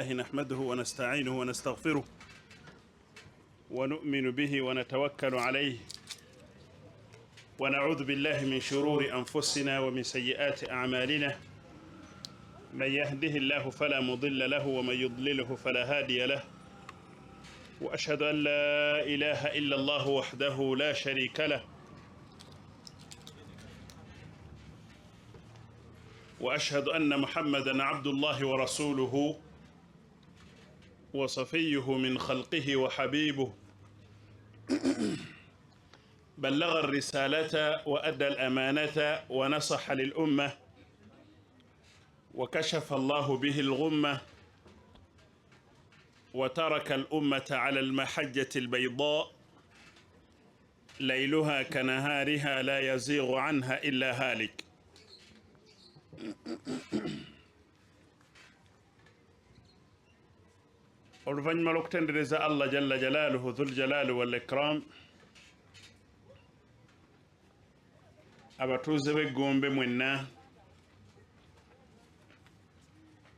نحمده ونستعينه ونستغفره ونؤمن به ونتوكل عليه ونعوذ بالله من شرور أنفسنا ومن سيئات أعمالنا. من يهده الله فلا مضل له ومن يضلله فلا هادي له، وأشهد أن لا إله إلا الله وحده لا شريك له، وأشهد أن محمدًا عبد الله ورسوله وصفيه من خلقه وحبيبه، بلغ الرسالة وأدى الأمانة ونصح للأمة وكشف الله به الغمة وترك الأمة على المحجة البيضاء ليلها كنهارها لا يزيغ عنها إلا هالك. oluvannyuma lw'okutendereza Allah jalla jalaaluhu dhul jalaali wal ikram, abatuuze b'Egombe mwenna,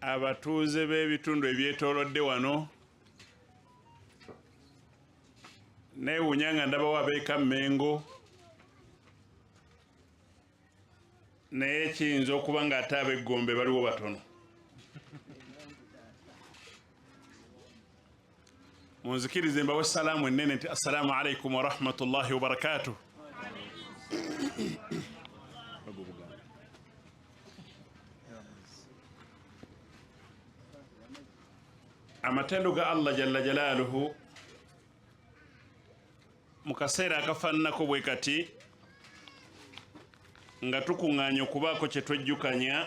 abatuuze b'ebitundu ebyetoolodde wano, neewuunya nga ndabawo abeeka Mmengo, naye kiyinza okuba nga ate ab'Egombe baliwo batono. munzikirize mbawe salaamu ennene nti assalaamu alaikum wa rahmatullahi wa barakatuh. amatendo ga Allah jalla jalaaluhu mu kaseera akafaananako bwe kati nga tukuŋŋaanya okubaako kye twejjukanya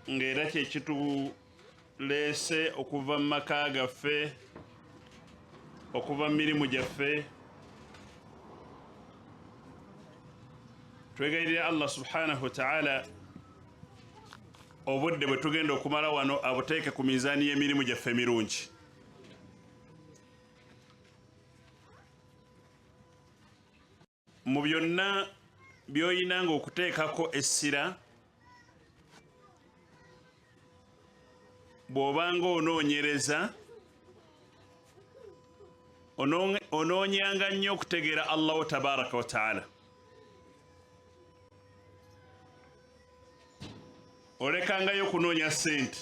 ng'era kye kituleese okuva mu maka gaffe, okuva mu mirimu gyaffe. Twegayirira Allah subhanahu wa ta'ala obudde bwe tugenda okumala wano abuteeke ku mizaani y'emirimu gyaffe emirungi. Mu byonna by'oyinanga okuteekako essira, bw'obanga onoonyereza onoonyanga nnyo okutegeera Allahu tabaraka wa ta'ala. Olekangayo okunoonya ssente,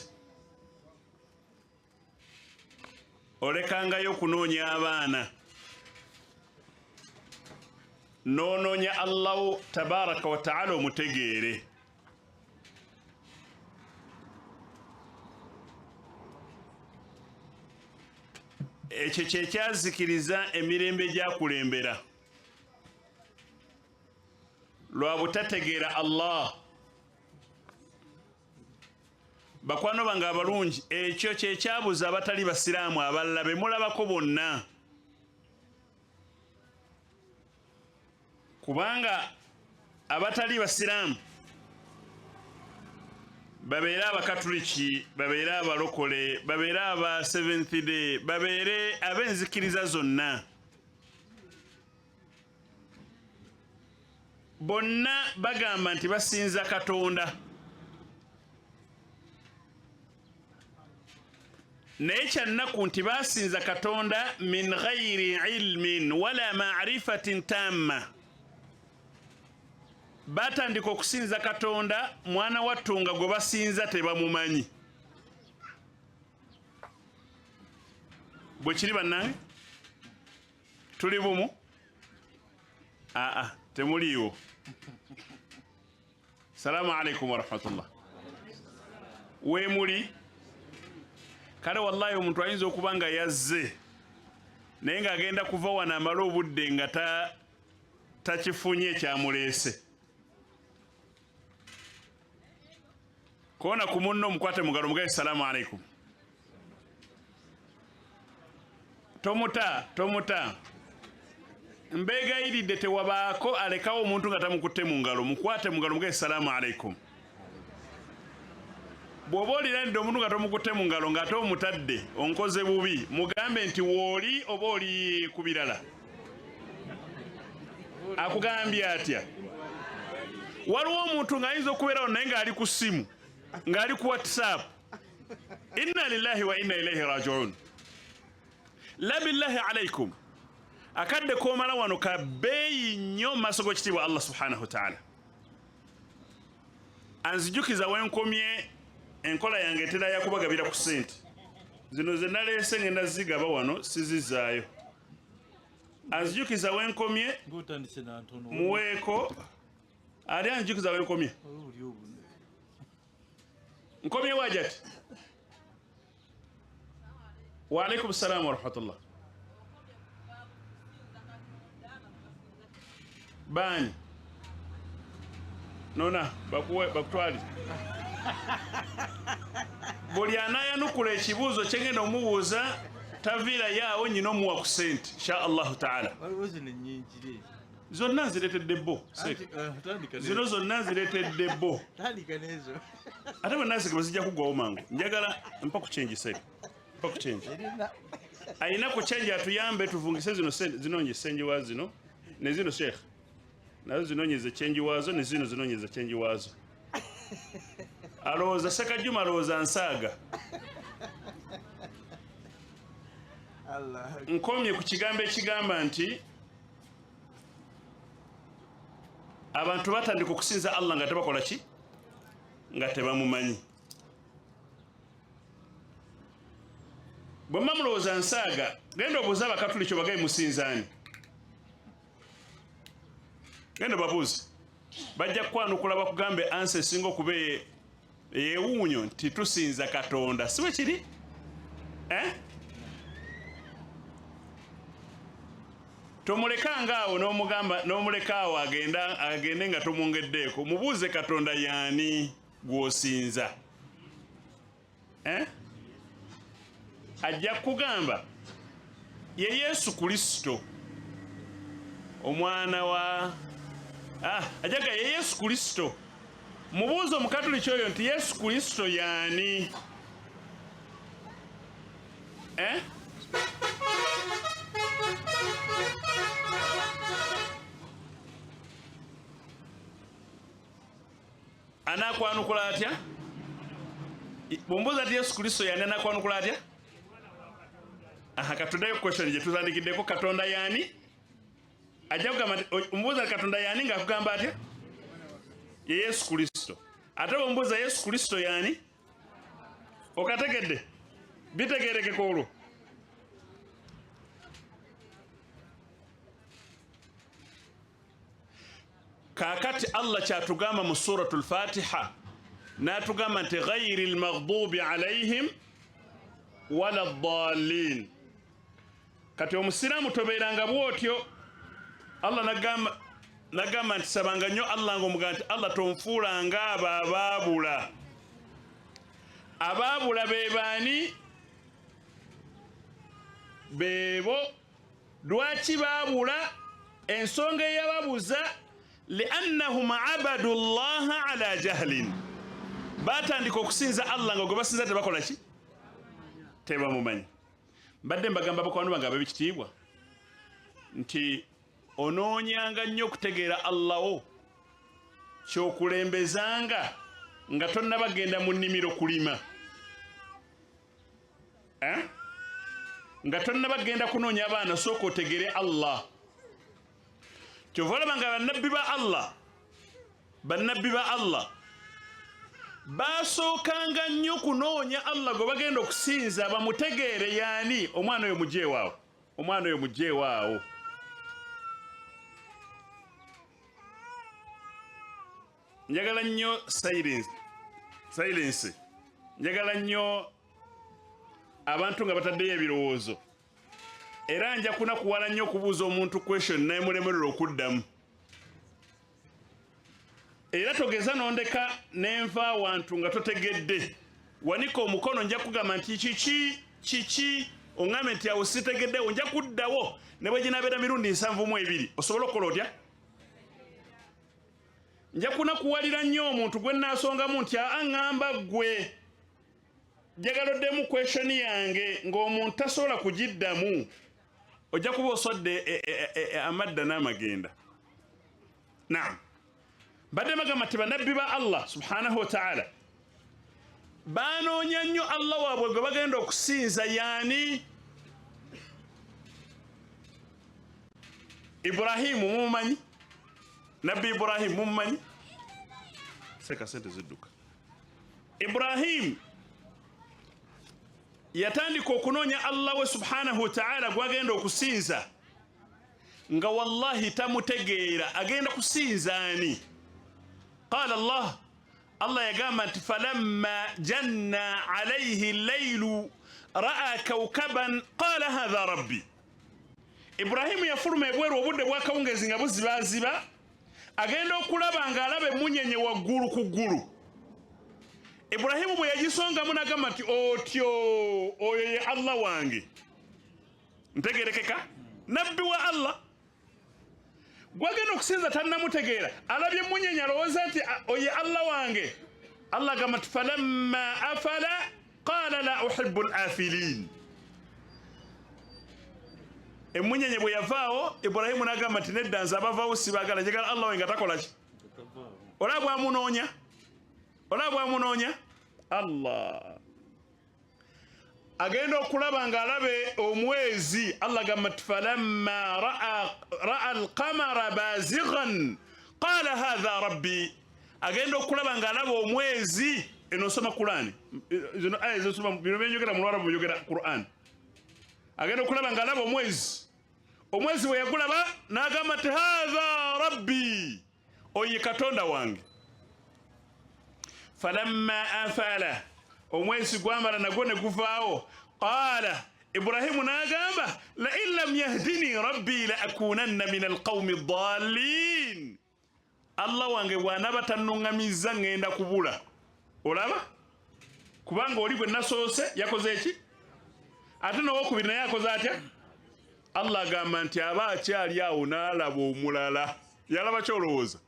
olekangayo okunoonya abaana, n'onoonya Allahu tabaraka wa ta'ala omutegeere. Ekyo kye kyazikiriza emirembe gyakulembera lwa butategeera Allah. Bakwano bange abalungi, ekyo kye kyabuza abatali basiraamu abalala be mulabako bonna, kubanga abatali basiraamu babeere abakatuliki, babeere abalokole, babeere aba Seventh Day, babeere ab'enzikiriza zonna, bonna bagamba nti basinza Katonda. Naye kyannaku nti basinza Katonda min ghayri ilmin wala ma'rifatin tamma. Batandika okusinza Katonda mwana wattu nga gwe basinza tebamumanyi. Bwe kiri bannange? Tuli bumu? Temuliiwo. Salaamu alaikum wa rahmatullah. Weemuli? Kale wallahi omuntu ayinza okuba nga yazze naye ng'agenda kuva wano amala obudde nga takifunye kyamuleese. Koona ku munno omukwate mugalo mugaye salaamu alaikum. Tomuta. Mbeegayiridde tewabaako alekawo omuntu nga tamukutte mu ngalo, mukwate mugalo mugaye salaamu alaikum. Bw'oba oliranidde omuntu nga tomukutte mu ngalo ng'ate omutadde onkoze bubi, mugambe nti wooli oba oli ku birala. Akugambye atya? Waliwo omuntu ng'ayinza okubeerawo naye ng'ali ku ssimu, ng'ali ku WhatsApp, inna lillahi wa inna ilayhi raji'un. La billahi alaykum akadde komala wano ka beeyi nnyo maaso g'ekitiibwa Allah subhanahu wa ta'ala. Anzijukiza wenkomye enkola yange etera yakubagabira ku ssente zino ze naleese ngenda zigaba wano sizizaayo. Anzijukiza wenkomye muweeko ali anzijukiza wenkomye nkomye wajati. Wa alaikum salam wa rahmatullah. Bani nona bakutwali buli anayanukula ekibuuzo kyengenda omubuuza taviira yaawo nyina omuwa ku sente insha allahu taala. Zonna nziretedde bo zino zonna nziretedde bo ate bwe naziga zijja kugwawo mangu. Njagala mpa ku kyenji sente mpa ku kyenji ayina ku kyenji atuyambe tuvungise zino zinonye senji wa zino ne zino sheikh nazo zinonyeze kyenji waazo ne zino zinonyeze kyenji waazo. Alowooza Ssekajjuma alowooza nsaaga. Nkomye ku kigambo ekigamba nti abantu batandika okusinza Allah nga tebakola ki? Nga tebamumanyi. Bwe mba mulowooza nsaaga genda obuuza Abakatuliki obagaye musinzaani. Genda babuuze bajja kukwanukula bakugambe ansi esinga okuba eyewuunyo nti tusinza Katonda. Si bwe kiri? Tomulekanga awo n'omuleka awo agende nga tomwongeddeeko. Mubuuze Katonda yaani gw'osinza. Ajja kugamba ye Yesu Kristo omwana wa ajaga ye Yesu Kristo. Mubuuze Omukatuliki oyo nti Yesu Kristo yaani? Anakwanukula atya? Bw'ombuuza ati Yesu Kristo yaani anakwanukula atya? Katuddeyo question gye tutandikiddeko. Katonda yaani? Ajja kugamba omubuuza Katonda yaani ng'akugamba atya? Ye Yesu Kristo. Ate bw'ombuuza Yesu Kristo yaani? Okategedde? Bitegeerekeka olwo. Kaakati Allah kyatugamba mu suratul Fatiha n'atugamba nti ghayril maghdubi alayhim wala ddaalliin. Kati omusiraamu tobeeranga bw'otyo. Allah nagamba nti sabanga nnyo Allah ng'omugamba nti Allah tonfuulanga abo abaabula. Abaabula be baani? Beebo. Lwaki baabula? Ensonga eyababuza liannahum abadu llaha ala jahlin. Batandika okusinza Allah nga gwe basinza tebakola ki? Tebamumanyi. Mbadde mbagamba bakwano bange ab'ekitiibwa nti onoonyanga nnyo okutegeera Allah wo kyokulembezanga nga tonnabagenda mu nnimiro kulima. Nga tonnabagenda kunoonya abaana sooka otegere Allah. Kyova olaba nga bannabbi ba Allah basookanga nnyo kunoonya Allah gwe bagenda okusinza bamutegeere yaani? Omwana oyo mugyeewaawo. Omwana oyo mugyeewaawo. Njagala nnyo silence. Njagala nnyo abantu nga bataddeyo ebirowoozo. Era nja kunakuwala nnyo okubuuza omuntu question naye mulemerera okuddamu. Era togeza nondeka nenva wantu nga totegedde. Wanika omukono nja kugamba nti kiki ongambe nti awo sitegeddewo nja kuddawo ne bwe ginabeera mirundi 72. Osobola okukola otya? Nja kunakuwalira nnyo omuntu gwe nnaasongamu nti aŋŋamba ggwe njagala oddemu question yange ng'omuntu tasobola kugiddamu. Ojja kuba osodde amadda n'amagenda. Naam. Badde bagamba nti bannabbi ba Allah subhanahu wa ta'ala banoonya nnyo Allah waabwe gwe bagenda okusinza yani Ibrahimu mumumanyi Nabbi Ibrahim mumumanyi seka sente zidduka Ibrahim yatandika okunoonya Allah we subhanahu wa ta'ala gwagenda okusinza nga wallahi tamutegeera agenda kusinza ani qala Allah yagamba nti falamma janna alayhi al-laylu ra'a kawkaban qala hadha rabbi Ibrahimu yafuluma ebweru obudde bwakawungezi nga buzibaziba agenda okulaba nga alaba emunyenye waggulu ku ggulu Ibrahimu bwe yagisongamu n'agamba nti otyo oyo ye Allah wange ntegerekeka nabbi wa Allah gwagenda okusinza tannamutegeera alabye emunyenye alowooza nti oye Allah wange Allah agamba nti falamma afala qala la uhibbu al-afilin emunyenye bwe yavaawo Ibrahimu n'agamba nti nedda nze abavaawo sibaagala njagala Allah wange takola ki olaba bwamunoonya Allah agenda okulaba nga alabe omwezi Allah agamba nti falamma ra'a al-qamara bazighan qala hadha rabbi agenda okulaba nga alaba omwezi eno soma Qur'an zino aya zisoma bino byenjogera mu Lwarabu byogera Qur'an agenda okulaba nga alaba omwezi we yagulaba n'agamba nti hadha rabbi oye katonda wange falamma afala omwezi gwamala nagwo ne guvaawo qala Ibrahimu n'agamba la in lam yahdini rabbi la akunanna min alqawmi ad-dallin Allah wange bw'anaba tannuŋŋamizza ŋŋenda kubula olaba kubanga oli gwe nasoose yakoze eki ate n'owokubiri naye akoze atya Allah agamba nti aba akyali awo n'alaba omulala yalaba kyolowooza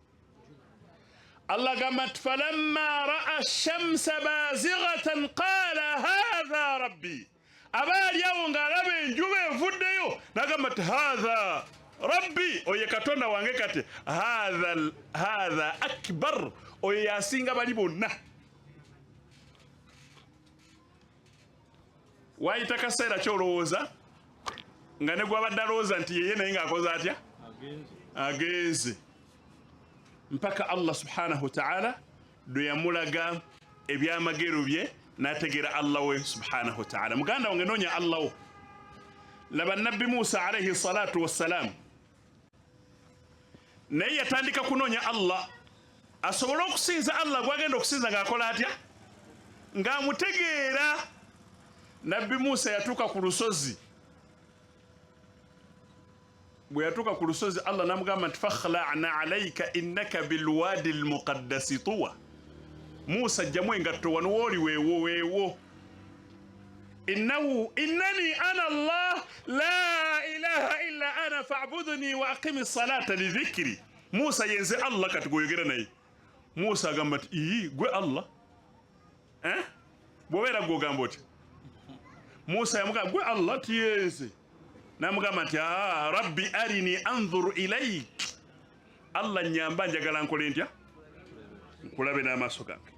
Allah agamba nti falamma ra'a ash-shamsa bazighatan qala hadha rabbi aba ali awo ng'alaba enjuba evuddeyo n'agamba nti hadha rabbi oye katonda wange kati hadha akbar oye yasinga bali bonna wayita kaseera kyolowooza nga ne gwabadde alowooza nti yeye naye ng'akoze atya agenze mpaka Allah subhanahu wa ta'ala lwe yamulaga ebyamagero bye n'ategeera Allah we subhanahu wa ta'ala muganda wange noonya Allah wo laba nabbi Musa alayhi salatu wassalam naye yatandika kunoonya Allah asobole okusinza Allah gwagenda okusinza ng'akola atya ng'amutegeera nabbi Musa yatuuka ku lusozi bwe yatuuka ku lusozi Allah namugamba nti fakhla'na alayka innaka bilwadi almuqaddasi tuwa Musa jjamu engatto wano wooli weewo innani ana Allah la ilaha illa ana fa'budni wa aqimi salata li dhikri Musa yenze Allah kati goyogera naye Musa agamba nti gwe Allah bwobeera gwogamba oti Musa yamugamba gwe Allah tiyenze namugamba nti rabbi arini anzur ilayk Allah nyamba njagala nkole ntya nkulabe n'amaaso gange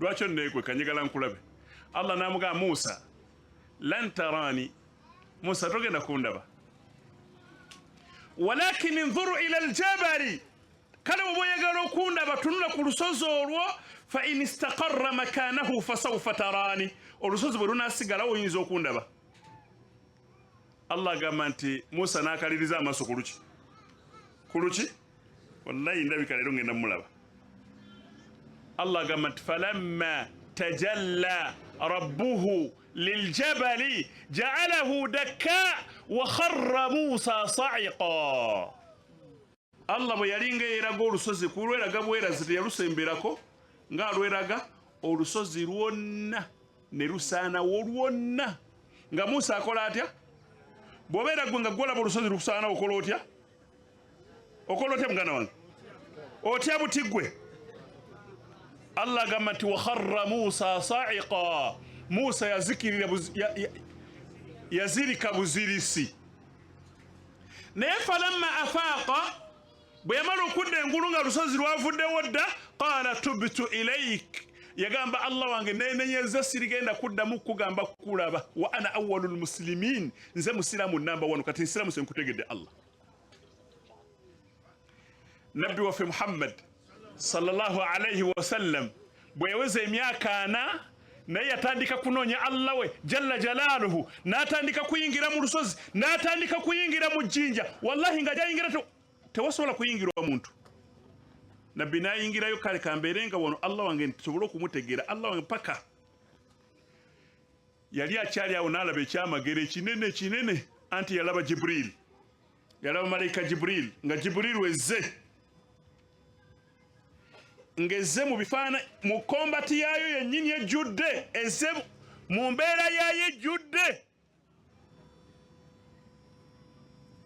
lwaki onneekwe kanjagala nkulabe Allah namugamba Musa lan tarani Musa togenda kundaba walakin inzur ila aljabali kale bwe oyagala okundaba tunula ku lusozi olwo fa in istaqarra makanahu fasawfa tarani olusozi bwe lunaasigalawo oyinza okundaba Allah agamba nti Musa n'akaliriza amaaso ku luki wallahi ndabika leero ngenda mulaba Allah agamba nti falamma tajalla rabbuhu liljabali ja'alahu dakka wa kharra Musa sa'iqa Allah bwe yalinga eraga olusozi kulweraga bwerazi teyalusemberako ng'alweraga olusozi lwonna ne lusaanawo lwonna nga Musa akola atya bw'obeera gwe nga gwolaba olusozi lukusaana okola otya muganda wange otya buti gwe Allah agamba nti wa kharra Musa sa'iqa Musa yazirika buzirisi naye falamma afaaqa bwe yamala okudda engulu nga lusozi lwavuddewo dda qala tubtu ilayk yagamba Allah wange nenenyeza sirigenda kuddamu kugamba kulaba wa ana awwalul muslimin nze muslimu namba 1 kati islamu senkutegedde Allah nabbi waffe Muhammad sallallahu alayhi wa sallam bweweze emyaka ana naye yatandika kunoonya Allah we jalla jalaluhu n'atandika kuyingira mu lusozi n'atandika kuyingira mu jjinja wallahi nga jayingira tewasobola kuyingirwa muntu nabbi nayingirayo kale kambeerenga wano Allah wange nsobole okumutegeera Allah wange paka yali akyali awo n'alaba ekyamagero kinene anti yalaba Jibril yalaba malayika Jibril nga Jibril wezze ngeze mu bifaana mu kombati yayo yennyini ejjudde eze mu mbeera yayo ejjudde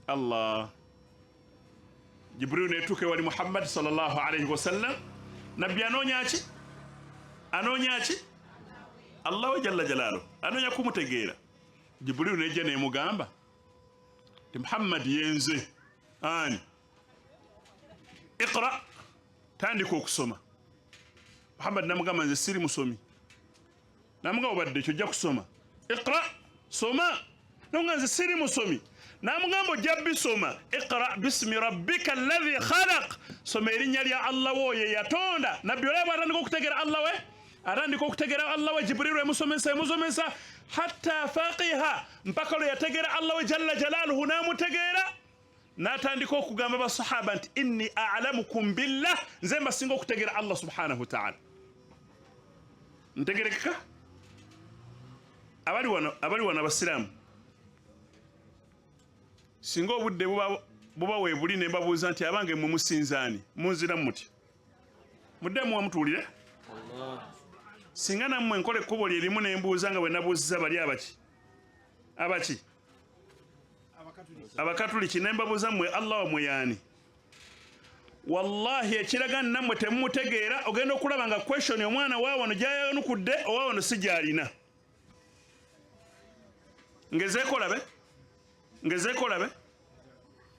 Allah Jibril netuke wali Muhammad sallallahu alayhi wa sallam nabbi anoonya ki Allah jalla jalalu anoonya kumutegeera Jibril nejja nemugamba ti Muhammad yenze ani iqra tandika okusoma Muhammad namugamba nze siri musomi namugamba badde ekyo ojja kusoma iqra soma nonga nze siri musomi namugamba ojja bisoma iqra bismi rabbika alladhi khalaq soma erinnya lya Allah woye yatonda nabbi olaba atandika okutegeera Allah we atandika okutegeera Allah we Jibril emusomesa hatta faqiha mpaka lwe yategeera Allah we jalla jalaluhu namutegeera natandika okugamba basahaba nti inni a'lamukum billah nze mbasinga okutegeera Allah subhanahu wa ta'ala ntegerekeka abali wano abasiraamu singa obudde buba weebuli ne mbabuuza nti abange mwe musinzaani munziramu muti muddemu wamutuulire singa nammwe nkola ekkubo lyerimu ne mbuuza nga bwe nabuuziza bali abaki abakatuliki ne mbabuuza mmwe Allah wamwe yaani wallahi ekiraga nammwe temumutegeera ogenda okulaba nga question omwana waawano gyayanukudde owaawano si gyalina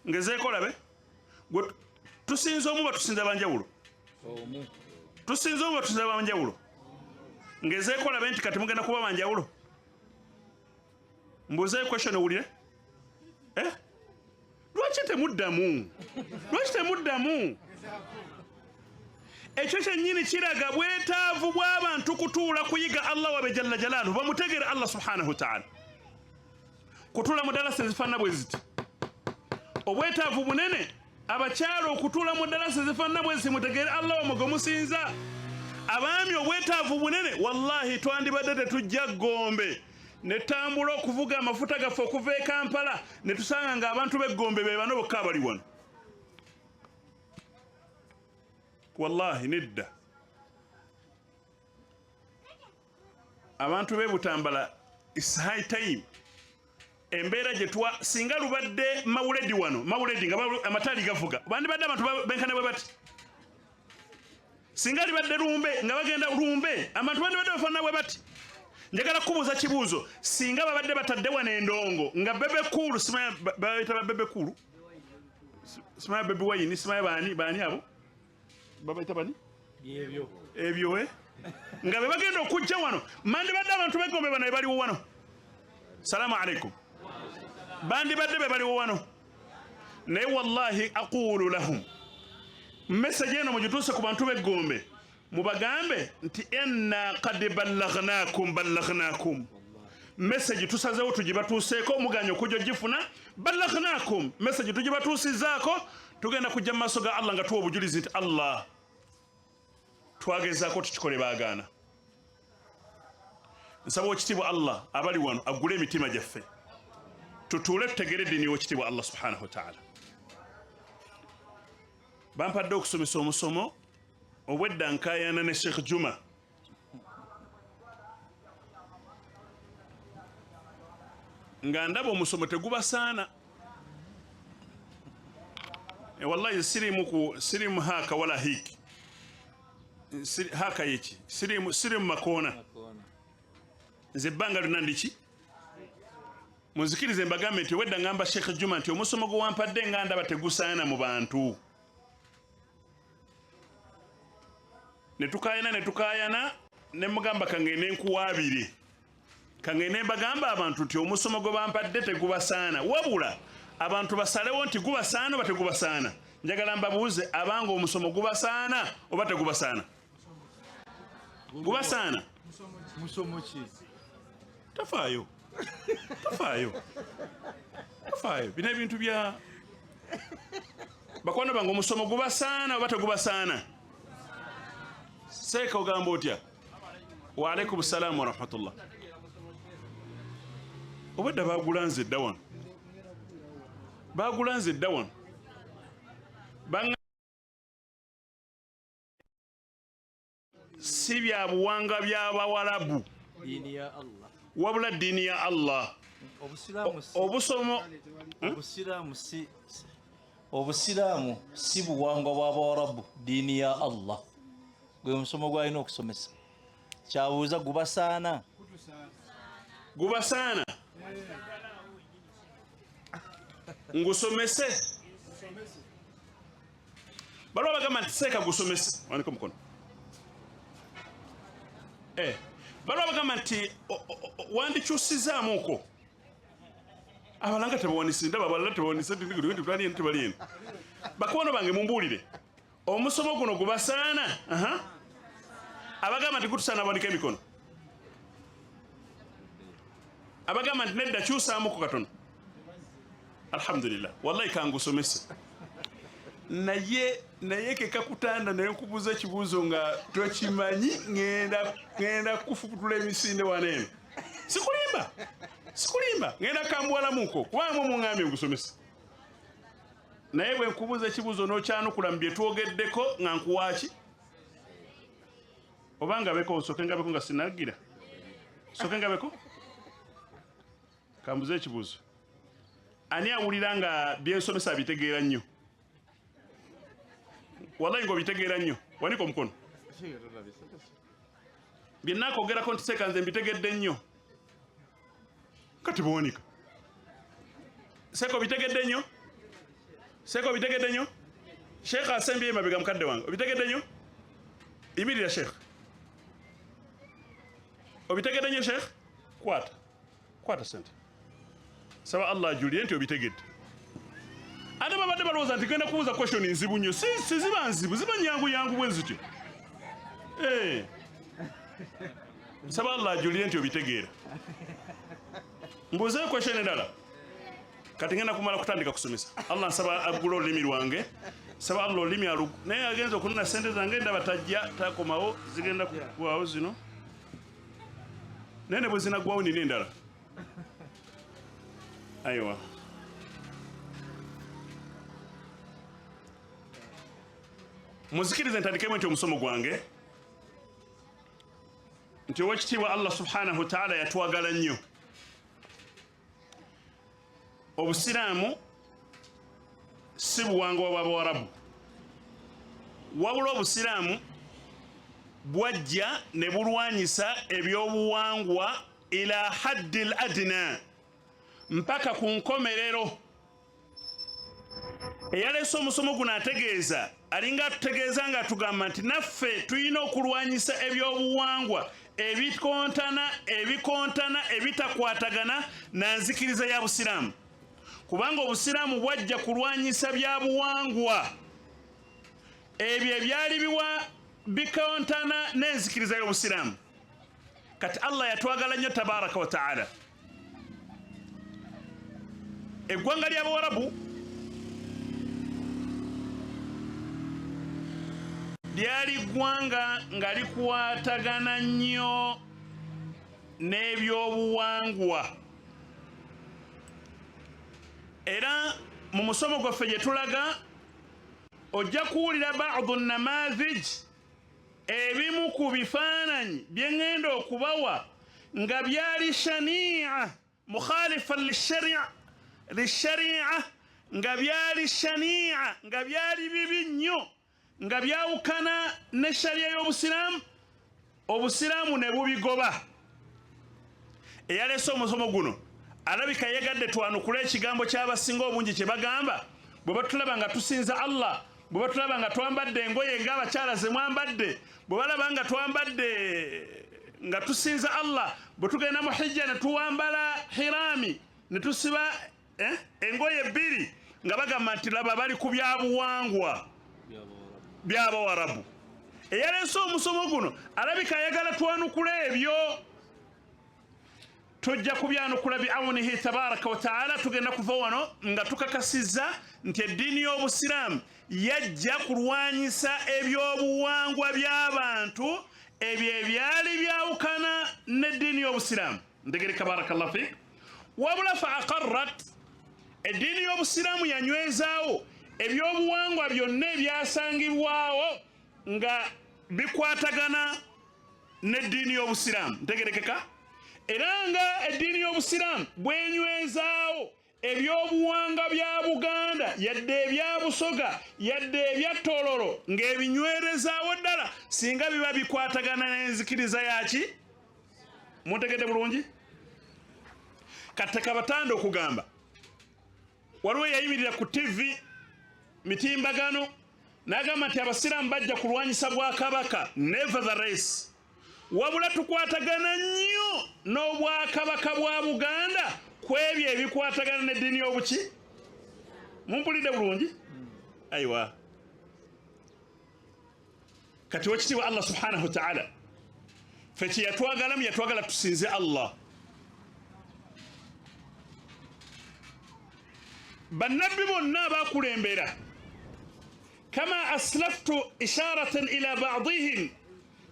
ngezeeko labe gwe tusinza omu batusinza banjawulo ngezeeko labe nti kati mugenda kuba banjawulo mbuuzeyo question owulire lwaki temuddamu ekyo kyennyini kiraga bwetaavu bw'abantu kutuula kuyiga Allah wabe jalla jalaluhu bamutegere Allah subhanahu wa ta'ala kutuula mu dalasa ezifaanana bwe ziti obwetaavu bunene abakyala okutuula mu dalasa ezifaanana bwe ziti mutegere Allah wamwe gwe musinza abaami obwetaavu bunene wallahi twandibadde tetujja Gombe netambula okuvuga amafuta gaffe okuva e Kampala ne tusanga nga abantu b'eggombe be bano bokka abali wano wallahi nedda abantu b'e Butambala is high time embeera gye singa lubadde mawuledi wano mawuledi nga amataali gavuga bandibadde abantu benkana bwe bati singa libadde lumbe nga bagenda lumbe abantu bandibadde bafaanana bwe bati njagala kubuuza kibuuzo singa babadde batadde wano endongo nga bebekulu simanya bayita bebekulu simanya bebi wayini simanya baani abo babayita bani ebyo nga bebagenda okujja wano mandibadde abantu begombe bano baliwo wano salamu alaikum bandibadde baliwo wano naye wallahi aqulu lahum message eno mugituuse ku bantu b'eggombe mubagambe nti enna qad ballaghnakum message tusazewo tugibatuuseeko muganya okujja gifuna ballaghnakum message tugibatuusizaako tugenda kujja mu maaso ga Allah nga tuwa obujulizi nti Allah twagezaako tukikole baagaana nsaba okitiibwa Allah abali wano aggule emitima gyaffe tutuule tutegere eddiini y'okitiibwa Allah subhanahu wa ta'ala bampadde okusomesa omusomo obwedda nkaayana ne Sheikh Juma nga ndaba omusomo tegubasaana wallahi sirimu haka wala hiki haka yeki sirimu makoona nze ebbanga lyonna ndiki munzikirize mbagambe nti wedda ngamba Sheikh Juma nti omusomo gwe wampadde nga ndaba tegusaana mu bantu netukayana ne mugamba kangende nkuwaabire kangende mbagamba abantu nti omusomo gwe bampadde tegubasaana wabula abantu basalewo nti gubasaana oba tegubasaana njagala mbabuuze abanga omusomo gubasaana oba tegubasaana gubasaana musomo ki tafaayo bino ebintu bya bakwano bange omusomo gubasaana oba tegubasaana seeka ogamba otya wa alaikum salaamu warahmatullah obwedda bagulanze edda wano bagulanze edda wano si bya buwanga by'Abawarabu dini ya Allah wabula ddiini ya Allah obusiraamu si buwangwa bw'Abawarabu dini ya Allah gwe musomo gwalina okusomesa kyabuuza gubasaana ngusomese baliwo bagamba nti seeka gusomese waniko mukono baliwo bagamba nti wandikyusizaamuko abalanga tebawanise ndaba abalala tebawanise tebalieno bakwano bange mumbuulire omusomo guno gubasaana abagamba nti gutusaana bawanike emikono abagamba nti nedda kyusaamuko katono alhamdulillah wallahi kangusomese naye kekakutanda naye nkubuuza ekibuuzo nga tokimanyi ngenda kufuputula emisinde waneeno sikulimba ngenda kambuwalamuko kubanga muŋŋambye ngusomese naye bwe nkubuuza ekibuuzo n'okyanukula mu bye twogeddeko nga nkuwaaki obanga beko nsooke ngabeko nga sinaggira sooke ngabeko kambuuza ekibuuzo ani awulira nga byensomesa bitegeera nnyo wallahi ng'obitegeera nnyo wanika omukono byennaakwogerako nti seeka nze mbitegedde nnyo kati buwonika seeka obitegedde nnyo sheekha asembyeyo mabega mukadde wange obitegedde nnyo imirira sheekha obitegedde nnyo sheekha kwata sente saba Allah ajulire nti obitegedde ate babadde balowooza nti genda kubuuza question nzibu nnyo si ziba nzibu ziba nyangu bwe zityo saba Allah ajulire nti obitegeera mbuuzeyo question endala kati ngenda kumala kutandika kusomesa Allah nsaba aggula olulimi lwange saba Allah olulimi naye agenza okunona sente zange ndaba tajja takomawo zigenda kugwawo zino naye ne bwe zinaggwawo nina endala aywa muzikirize ntandikemu nti omusomo gwange nti owekitiibwa Allah subhanahu wa ta'ala yatwagala nnyo obusiraamu si buwangwa bw'Abawarabu wabula obusiraamu bwajja ne bulwanyisa ebyobuwangwa ila haddi al adna mpaka ku nkomerero eyaleese omusomo guno ategeeza alinga atutegeeza nga atugamba nti naffe tulina okulwanyisa ebyobuwangwa ebikontana ebitakwatagana na nzikiriza ya busiraamu kubanga obusiraamu bwajja kulwanyisa byabuwangwa ebyo ebyali bikontana n'enzikiriza y'obusiraamu kati Allah yatwagala nnyo tabaraka wa ta'ala eggwanga ly'Abawarabu lyali ggwanga nga likwatagana nnyo n'ebyobuwangwa era mu musomo gwaffe gye tulaga ojja kuwulira ba'du namadhij ebimu ku bifaananyi bye ŋŋenda okubawa nga byali shani'a mukhalifan lishari'a nga byali shani'a nga byali bibi nnyo nga byawukana ne shariya y'obusiraamu obusiraamu ne bubigoba eyaleese omusomo guno alabika yegadde twanukula ekigambo ky'abasinga obungi kye bagamba bwe batulaba nga tusinza Allah bwe batulaba nga twambadde engoye ng'abakyala ze mwambadde, bwe balaba nga twambadde nga tusinza Allah, bwe tugenda mu hijja ne tuwambala hirami ne tusiba engoye ebbiri nga bagamba nti laba bali ku byabuwangwa by'Abawarabu. Eyaleese omusomo guno alabika ayagala twanukula ebyo, tujja kubyanukula bi awunihi tabaraka wa taala. Tugenda kuva wano nga tukakasizza nti eddiini y'Obusiraamu yajja kulwanyisa ebyobuwangwa by'abantu ebyo ebyali byawukana n'eddiini y'Obusiraamu. Ntegereka barakallahu fik. Wabula fa aqarrat, eddiini y'Obusiraamu yanywezaawo ebyobuwangwa byonna ebyasangibwawo nga bikwatagana n'eddiini y'Obusiraamu. Ntegerekeka. Era nga eddiini y'Obusiraamu bwenywezaawo ebyobuwangwa bya Buganda, yadde ebya Busoga, yadde ebya Tororo, ng'ebinywerezaawo ddala singa biba bikwatagana n'enzikiriza yaki. Muntegedde bulungi? Kati kabatanda okugamba, waliwo yayimirira ku TV mitimbagano n'agamba nti Abasiraamu bajja kulwanyisa Bwakabaka. Nevertheless, wabula tukwatagana nnyo n'Obwakabaka bwa Buganda ku ebyo ebikwatagana n'eddiini y'obuki. Mumpulidde bulungi? Aywa, kati wekitiibwa Allah subhanahu wa ta'ala ffe kye yatwagalamu, yatwagala tusinze Allah. Bannabbi bonna abaakulembera, kama aslaftu isharatan ila ba'dihim,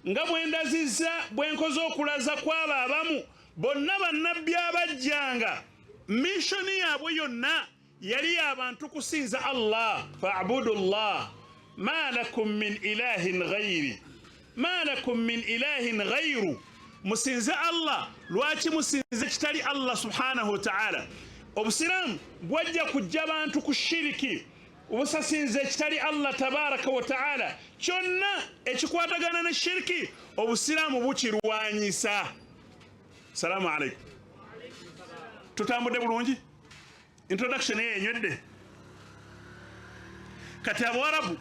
nga bwendazizza bwenkoze okulaza kwabo abamu, bonna bannabbi abajjanga mishoni yaabwe yonna yali abantu kusinza Allah. Fa'budu Allah ma lakum min ilahin ghayri, ma lakum min ilahin ghayru, musinze Allah. Lwaki musinze kitali Allah subhanahu wa ta'ala? Obusiraamu bwajja kujja bantu ku shiriki, obusasinze kitali Allah tabaraka wa ta'ala. Kyonna ekikwatagana ne shiriki Obusiraamu bukirwanyisa. Salaamu alaikum. Tutambudde bulungi? Introduction yenywedde. Kati Abawarabu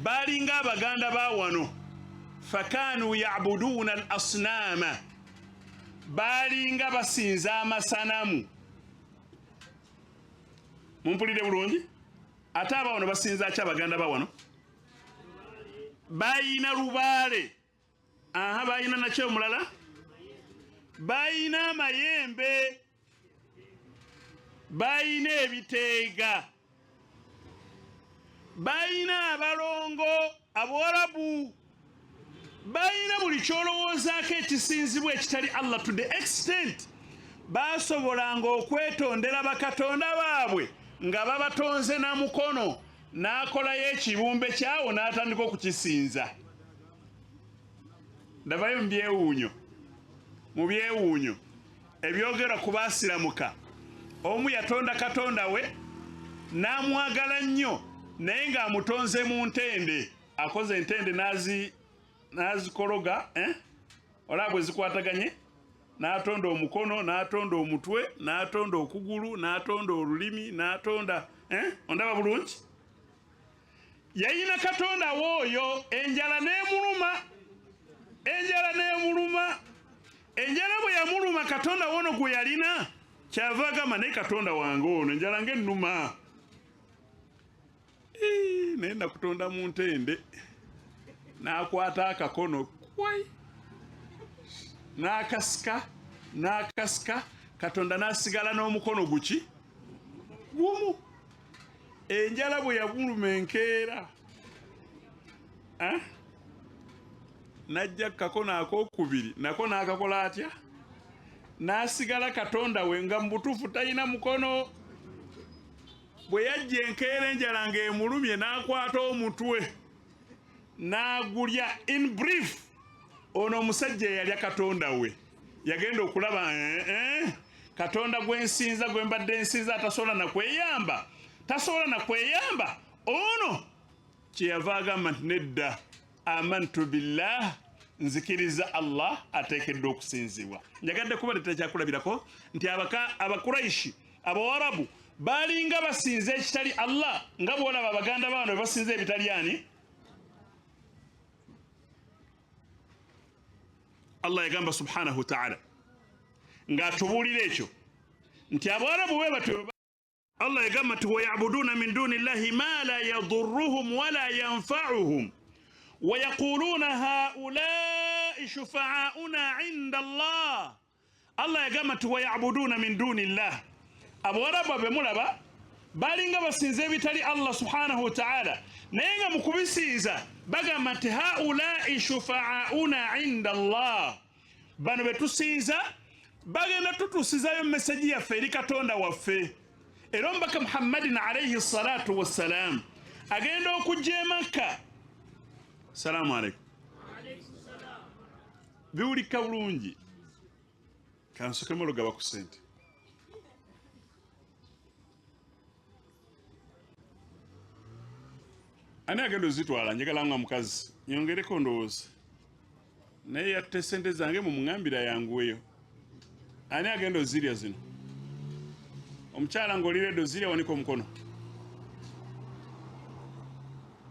balinga Abaganda ba wano, fakanu ya'buduuna al-asnaama, balinga basinza amasanamu. Mumpulidde bulungi? Ate abawano basinza ki Abaganda ba wano? Bayina lubaale. Aha, bayina nakyo omulala? Bayina amayembe, bayina ebiteega, bayina abalongo. Abawarabu bayina buli kyolowoozaako ekisinzibwa ekitali Allah, to the extent baasobolanga okwetondera bakatonda baabwe nga babatonze na mukono, n'akolayo ekibumbe kyawo n'atandika okukisinza. Ndabayo mu byewuunyo ebyogera ku baasiramuka. Omu yatonda katonda we n'amwagala nnyo, naye ng'amutonze mu ntende. Akoze entende n'azikologa, olaba bwe zikwataganye, n'atonda omukono, n'atonda omutwe, n'atonda okugulu, n'atonda olulimi, n'atonda ondaba bulungi. Yayina katonda w'oyo, enjala n'emuluma. Enjala bwe yamuluma katonda wono gwe yalina, kyava agamba naye katonda wange ono enjala ng'ennuma. Naye nakutonda mu ntende, n'akwata akakono kwai, n'akasika, katonda n'asigala n'omukono guki gumu. Enjala bwe yamuluma enkeera, najja kakono akokubiri nako n'akakola atya, n'asigala katonda we nga mu butuufu talina mukono. Bwe yajja enkeera enjala ng'emulumye, n'akwata omutwe n'agulya. In brief, ono omusajja yalya katonda we. Yagenda okulaba katonda gwe nsinza, gwe mbadde nsinza, tasobola na kweyamba. Ono kyeyava agamba nti nedda, amantu billah, nzikiriza Allah ateekeddwa okusinzibwa. Njagadde kuba tekyakulabirako nti Abakuraishi, Abawarabu balinga basinze ekitali Allah nga bwolaba baganda bano basinze ebitali ani Allah yagamba subhanahu wa ta'ala ng'atubuulira ekyo nti Abarabu bwe batyo Allah yagamba nti wayabuduna min duni llahi ma la yadurruhum wala yanfa'uhum ويقولون هؤلاء شفعاؤنا عند الله الله يقامت ويعبدون من دون الله أبو ربا بمولابا balinga basinze ebitali Allah subhanahu wa ta'ala naye nga mukubisiiza bagamba nti haulai shufa'auna inda Allah bano betusinza bagenda tutusizayo meseji yaffe eri Katonda waffe era omubaka Muhammadin alayhi salatu wassalam agenda okujja e Makka. Salamu alaikum. Biwulika bulungi kansukemu olugaba ku ssente. Ani agenda ozitwala njagala nga mukazi nyongereko ndowooza naye yatte ssente zange mu muŋambira yanguweyo. Ani agenda ozirya zino? Omukyala ng'oliredde ozirya wanika omukono.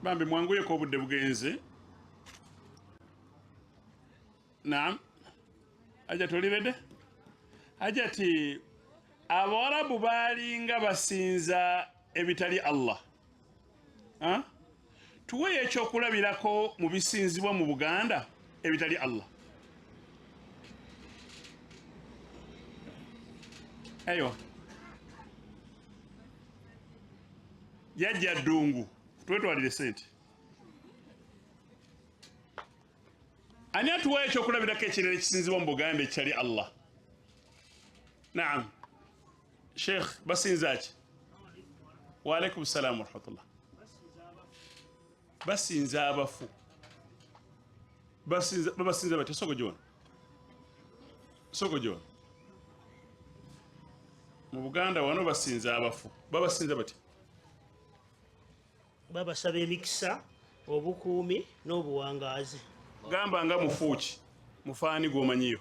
Bambi mwanguyeko obudde bugenze. Naam. Aja toliredde? Aja ti Abarabu balinga basinza ebitali Allah. Ha? Tuweyo ekyokulabirako mu bisinzibwa mu Buganda ebitali Allah. Ayo. Yajja ddungu. Twetwalire sente. Ani atuweyo ekyokulabirako ekirala ekisinzibwa mu Buganda ekitali Allah? Naam. Sheikh basinza ki? Wa alaikum salaam wa rahmatullah. Basinza abafu. Basinza bati soko jona. Soko jona. Mu Buganda wano basinza abafu. Babasinza bati. Babasaba emikisa obukuumi n'obuwangaazi. Gamba nga mufuuki mufaani gwomanyiyo.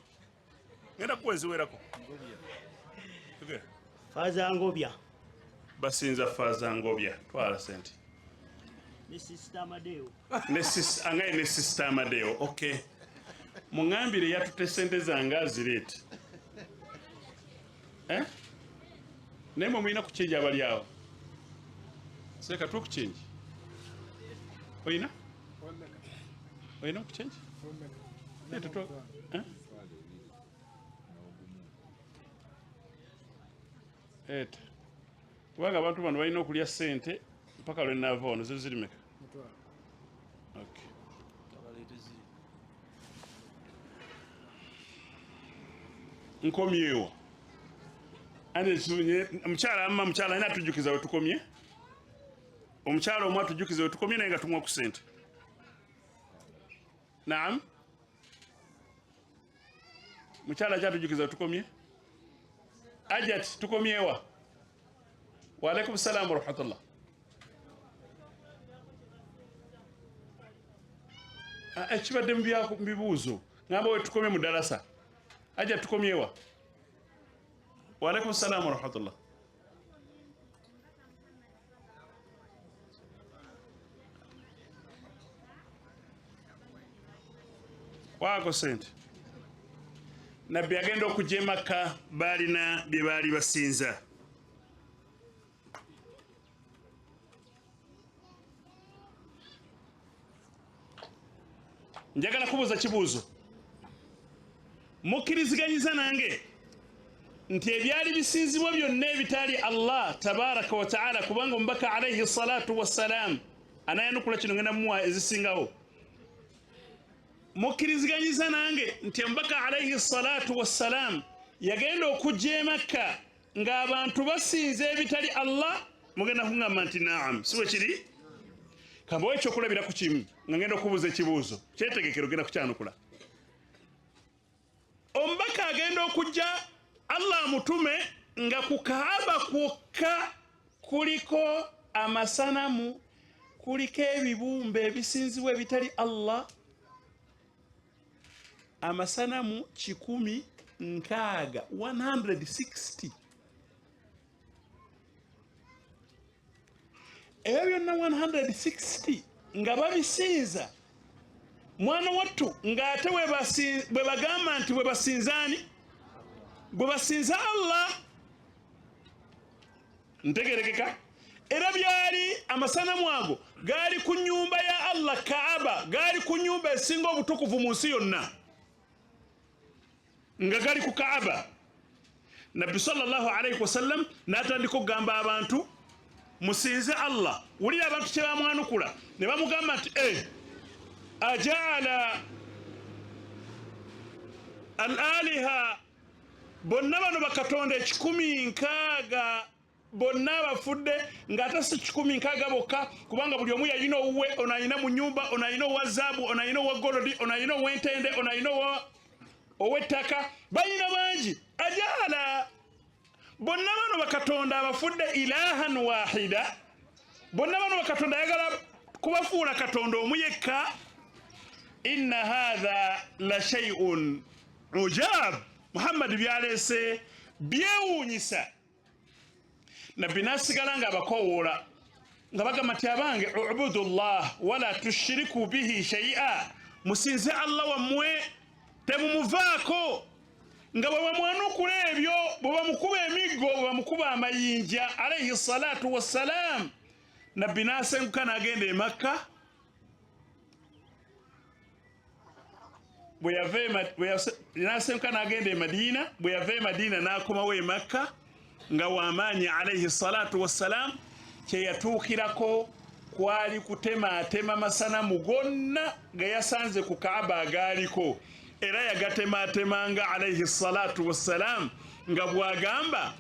Ngenda kuweziwerako. Faaza Ngobya. Basinza Faaza Ngobya. Twala sente. Ne Sister Amadeo. Angaye ne Sister Amadeo. Okay. Muŋambire yatutte sente zange azireete. Naye mwe mulina kukinja abali awo. Seka tukukinji. Oyina? Oyina okukinji? Eta. Kubanga abantu bano balina okulya ssente mpaka lwe nnaava wano zo ziri meka? Okay. Nkomyewo. Ane sunye mukyala alina atujjukiza we tukomye. Omukyala omu atujjukiza we tukomye naye nga tumwa ku ssente. Naam. Mukyala kyatujjukiza we tukomye. Ajat tukomyewa. Wa alaikum salaam wa rahmatullah. Ekibadde mu bibuuzo ngamba we tukomye mu ddalasa. Ajat tukomyewa. Wa alaikum salaam wa rahmatullah. Waako sente. Nabbi agenda okujja e Makka balina bye baali basinza. Njagala kubuuza kibuuzo. Mukkiriziganyiza nange nti ebyali bisinzibwa byonna ebitali Allah tabaraka wa ta'ala kubanga omubaka alayhi salatu wassalam anayanukula kino ngenda muwa ezisingawo. Mukkiriziganyiza nange nti omubaka alayhi salatu wassalam yagenda okujja e Makka ng'abantu basinza ebitali Allah mugenda kuŋŋamba nti naam si bwe kiri? Kambawo ekyokulabira ku kimu nga ngenda okubuuza ekibuuzo kyetegekero genda kukyanukula. Omubaka agenda okujja Allah amutume nga ku Kaaba kwokka kuliko amasanamu, kuliko ebibumbe ebisinzibwa ebitali Allah. Amasanamu 160. ebyo byonna 160 nga babisinza mwana wattu ng'ate bwe bagamba nti bwe basinzaani bwe basinza Allah ntegerekeka era byali amasanamu ago gaali ku nyumba ya Allah Kaaba gaali ku nyumba esinga obutukuvu mu nsi yonna nga gali ku Kaaba Nabbi sallallahu alayhi wasallam n'atandika okugamba abantu musinze Allah wulira abantu kye bamwanukula ne bamugamba nti ajaala al-aliha bonna bano bakatonda 160 bonna bafudde ng'ate si 160 bokka kubanga buli omu yalina owuwe ono alina mu nyumba ono alina owa zaabu ono alina owa golodi ono alina ow'entende ono alina ow'ettaka balina bangi ajaala bonna bano bakatonda abafudde ilahan wahida bonna bano bakatonda ayagala kubafuula katonda omu yekka inna hadha la shay'un ujab Muhammad byaleese byewuunyisa nabbi n'asigala nga abakowoola nga bagamba nti abange ubudu llah wala tushiriku bihi shay'a musinze Allah wammwe temumuvaako nga bwe bamwanukula ebyo bwe bamukuba emiggo bwe bamukuba amayinja alayhi salatu wassalaam nabbi n'asenguka n'agenda e Makka n'asenguka n'agenda e Madiina bwe yava e Madiina n'akomawo e Makka nga w'amaanyi alayhi salatu wassalaam kye yatuukirako kwali kutemaatema masanamu gonna ge yasanze ku Kaaba agaaliko era yagatematemanga alayhi salatu wassalaam nga bw'agamba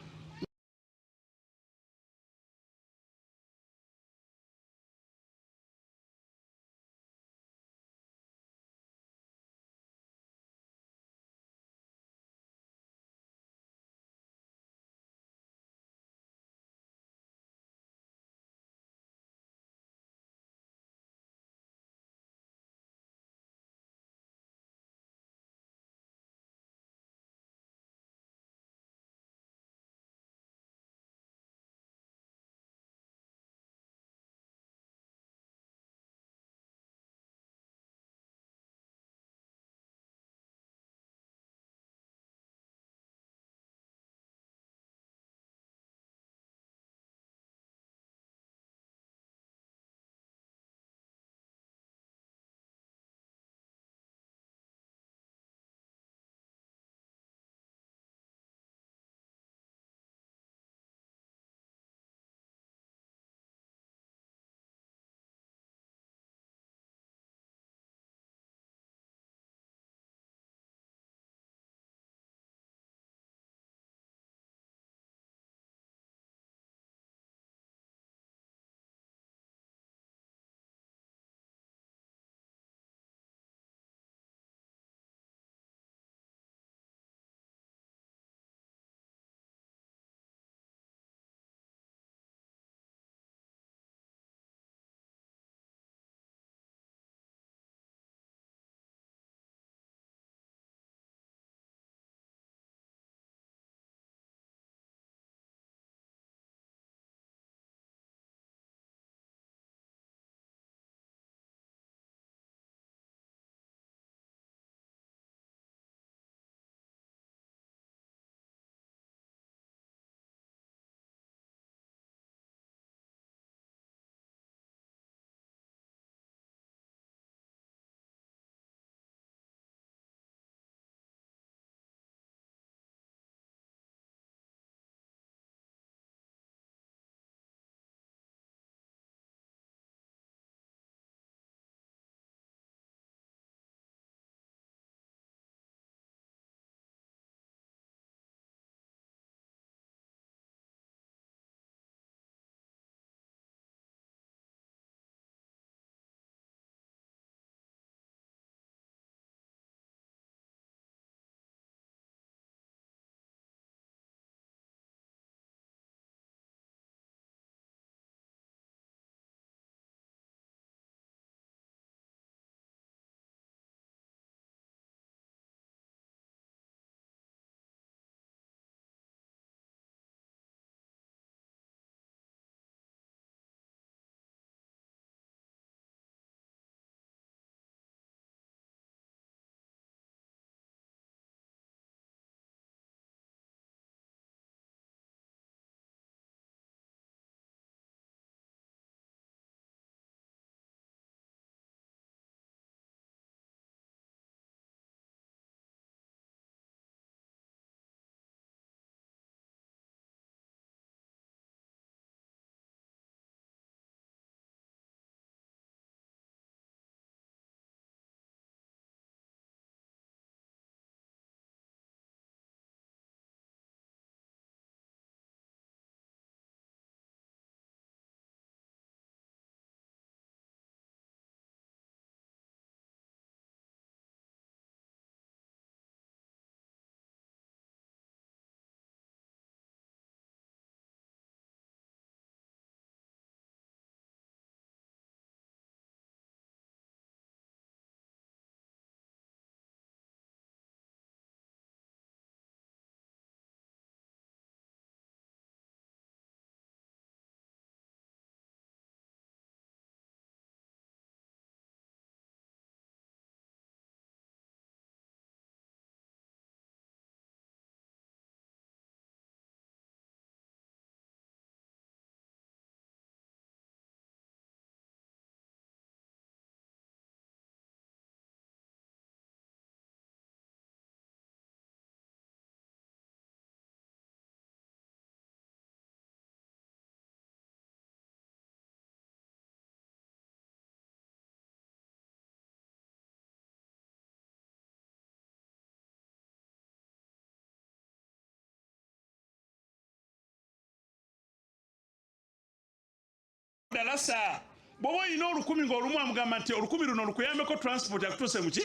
dalasa bwoba olina 1000 ng'olumu amugamba nti 1000 luno lukuyambeko transport akutuuse muki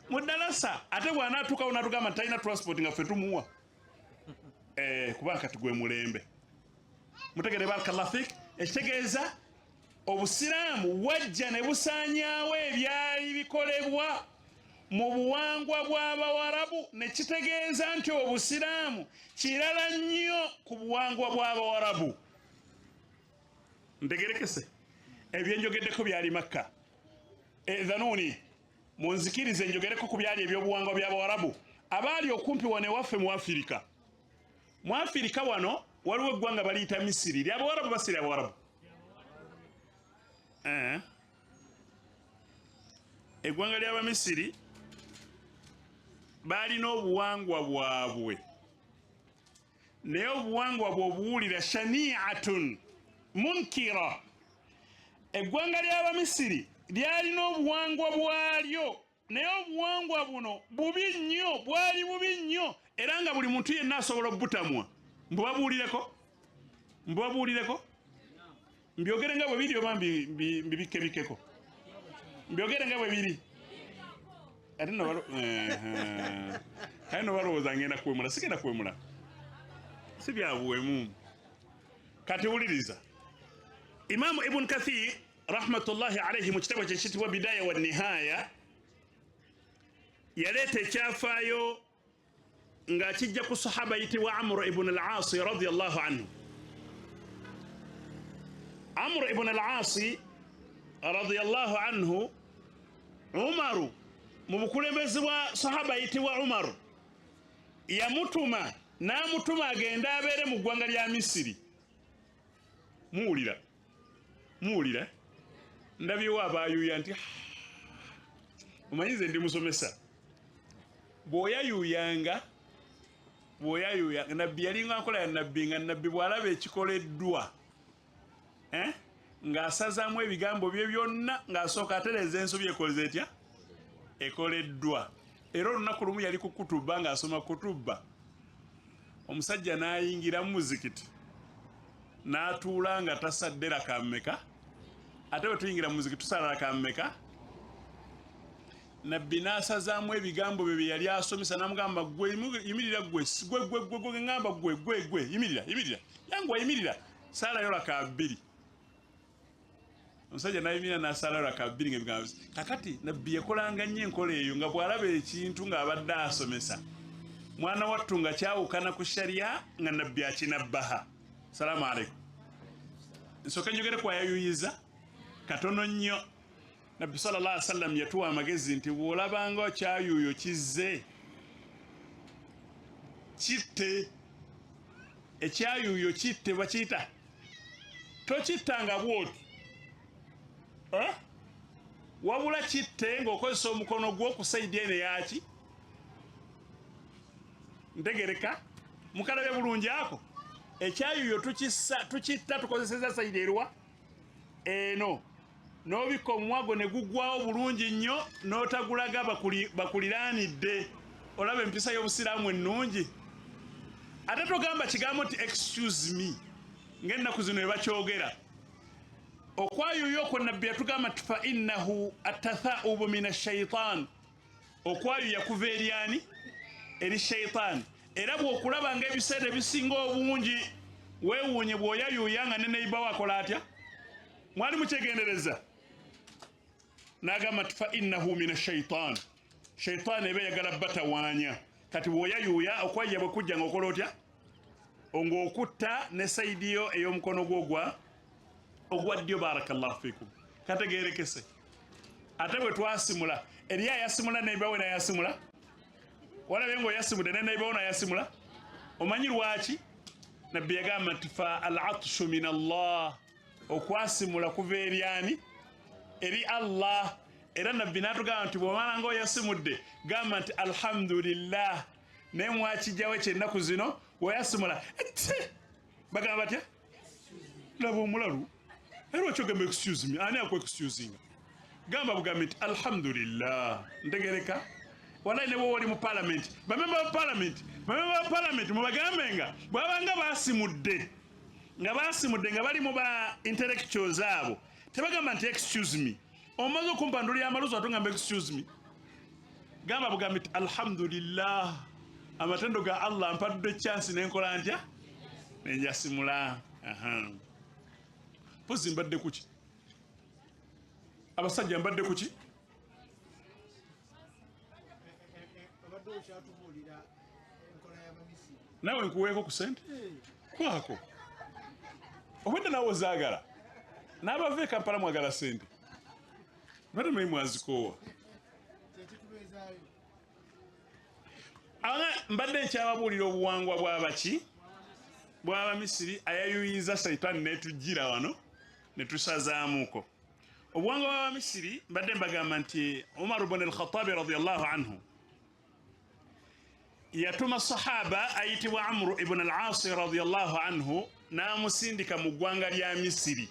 mu dalasa ate bw'anaatuukawo n'atugamba nti talina transport nga ffe tumuwa kubanga kati gwe mulembe mutegere barakallahu fik ekitegeeza obusiraamu wajja ne busaanyaawo ebyali bikolebwa mu buwangwa bw'abawarabu ne kitegeeza nti obusiraamu kirala nnyo ku buwangwa bw'abawarabu ntegerekese ebyenjogeddeko byali makka edhanuni munzikirize njogereko ku byali ebyobuwangwa by'abawarabu abaali okumpi wane waffe mu afirika wano waliwo eggwanga baliyita misiri ly'abawarabu basiri abawarabu eggwanga ly'abamisiri balina obuwangwa bwabwe naye obuwangwa bw'obuwulira shani'atun munkira eggwanga ly'abamisiri lyalina obuwangwa bwalyo naye obuwangwa buno bubi nnyo era nga buli muntu yenna asobola obutamwa mbubabuulireko mbyogere nga bwe biri oba mbibikebikeko mbyogere nga bwe biri ate no balowooza ngenda kwemula sigenda kwemula si byabuwemu kati wuliriza Imamu Ibn Kathir rahmatullahi alayhi mu kitabo kye kitibwa Bidaya wa Nihaya yaleeta ekyafaayo nga kijja ku sahaba yitibwa Amr ibn al-As radiyallahu anhu Amr ibn al-As radiyallahu anhu Umaru mu bukulembeze bwa sahaba yitibwa Umar yamutuma n'amutuma agenda abeere mu ggwanga lya Misiri muwulira ndabyewo abayuuya nti omanyize ndi musomesa bw'oyayuuyanga nabbi yalinga nkola ya nabbi nga nabbi bw'alaba ekikoleddwa ng'asazaamu ebigambo bye byonna ng'asooka atereza ensobi ekoleze etya ekoleddwa era olunaku lumu yali ku kutuba ng'asoma kutuba omusajja n'ayingira mu muzikiti n'atuula nga tasadde raka mmeka ate bwe tuyingira mu muzikiti tusala raka mmeka nabbi n'asazaamu ebigambo bye bye yali asomesa n'amugamba gwe yimirira gwe ngamba gwe yimirira yangu yimirira saalayo raka 2 omusajja n'ayimirira n'asalayo raka 2 ng'ebigambo kakati nabbi yakolanga nnyo enkola eyo nga bw'alaba ekintu ng'abadde asomesa mwana wattu nga kyawukana ku shariya nga nabbi akinabbaha salaamu alaikum nsooka njogere kwayayuyiza katono nnyo nabbi sallallahu alaihi wasallam yatuwa amagezi nti bw'olabanga kyayuuyo kizze kitte ekyayuuyo kitte bakiyita tokittanga bwoti wabula kitte ng'okozesa omukono gwo ku sayidi eno yaki ntegereka mukalabye bulungi ako ekyayuuyo tukitta tukozeseza sayidi erwa eno n'obikka omumwago ne gugwawo bulungi nnyo n'otagulaga bakuliraanidde olaba empisa y'obusiraamu ennungi ate togamba kigambo nti excuse me ng'ennaku zino ebakyogera okwayuuya okwo nabbi yatugamba nti fa innahu atathaubu min ashaitan okwayuuya kuva eryani eri shaitan era bw'okulaba ng'ebiseera ebisinga obungi weewuunye bw'oyayuuya nga ne neiba wakola atya mwali mukyegendereza n'agamba nti fa innahu min ashaitan shaitan eba yagala batawaanya kati bw'oyayuuya okwayuuya bwe kujja ng'okola otya ng'okutta ne sayidi yo ey'omukono gwo ogwa ddyo barakallahu fikum kategeerekese ate bwe twasimula eri ayasimula neiba we nayasimula walabye ng'oyasimudde ne neiba we nayasimula omanyi lwaki nabbi yagamba nti fa al-atshu min Allah okwasimula kuva eryani eri Allah era nabbi n'atugamba nti bw'omala ng'oyasimudde gamba nti alhamdulillah naye mwakijjawo ekyennaku zino weyasimula bagamba batya laba omulalu era okyogamba excuse me ani aku excusinga gamba bugambe nti alhamdulillah ntegereka walayi ne bw'oli mu palamenti bamemba ba palamenti mubagambenga bw'abanga basimudde nga basimudde nga bali mu ba intellectuals abo tebagamba nti excuse me omaze okumpandulira amaluzo atongamba excuse me gamba bugambi nti alhamdulillah amatendo ga Allah ampadde chance nenkola ntya nenjasimula pozi mbadde kuki abasajja mbadde kuki nawe nkuweeko ku sente kwako obwedde nawe ozaagala n'abava e Kampala mwagala sente bade mwe mwazikoowa mbadde nkyababuulira obuwangwa bw'abaki bw'Abamisiri ayayuyiza Saitaani netujjira wano netusazaamuuko obuwangwa bw'Abamisiri mbadde mbagamba nti Umar ibn al-Khattab radiyallahu anhu yatuma sahaba ayitibwa Amr ibn al-As radiyallahu anhu n'amusindika mu ggwanga lya Misiri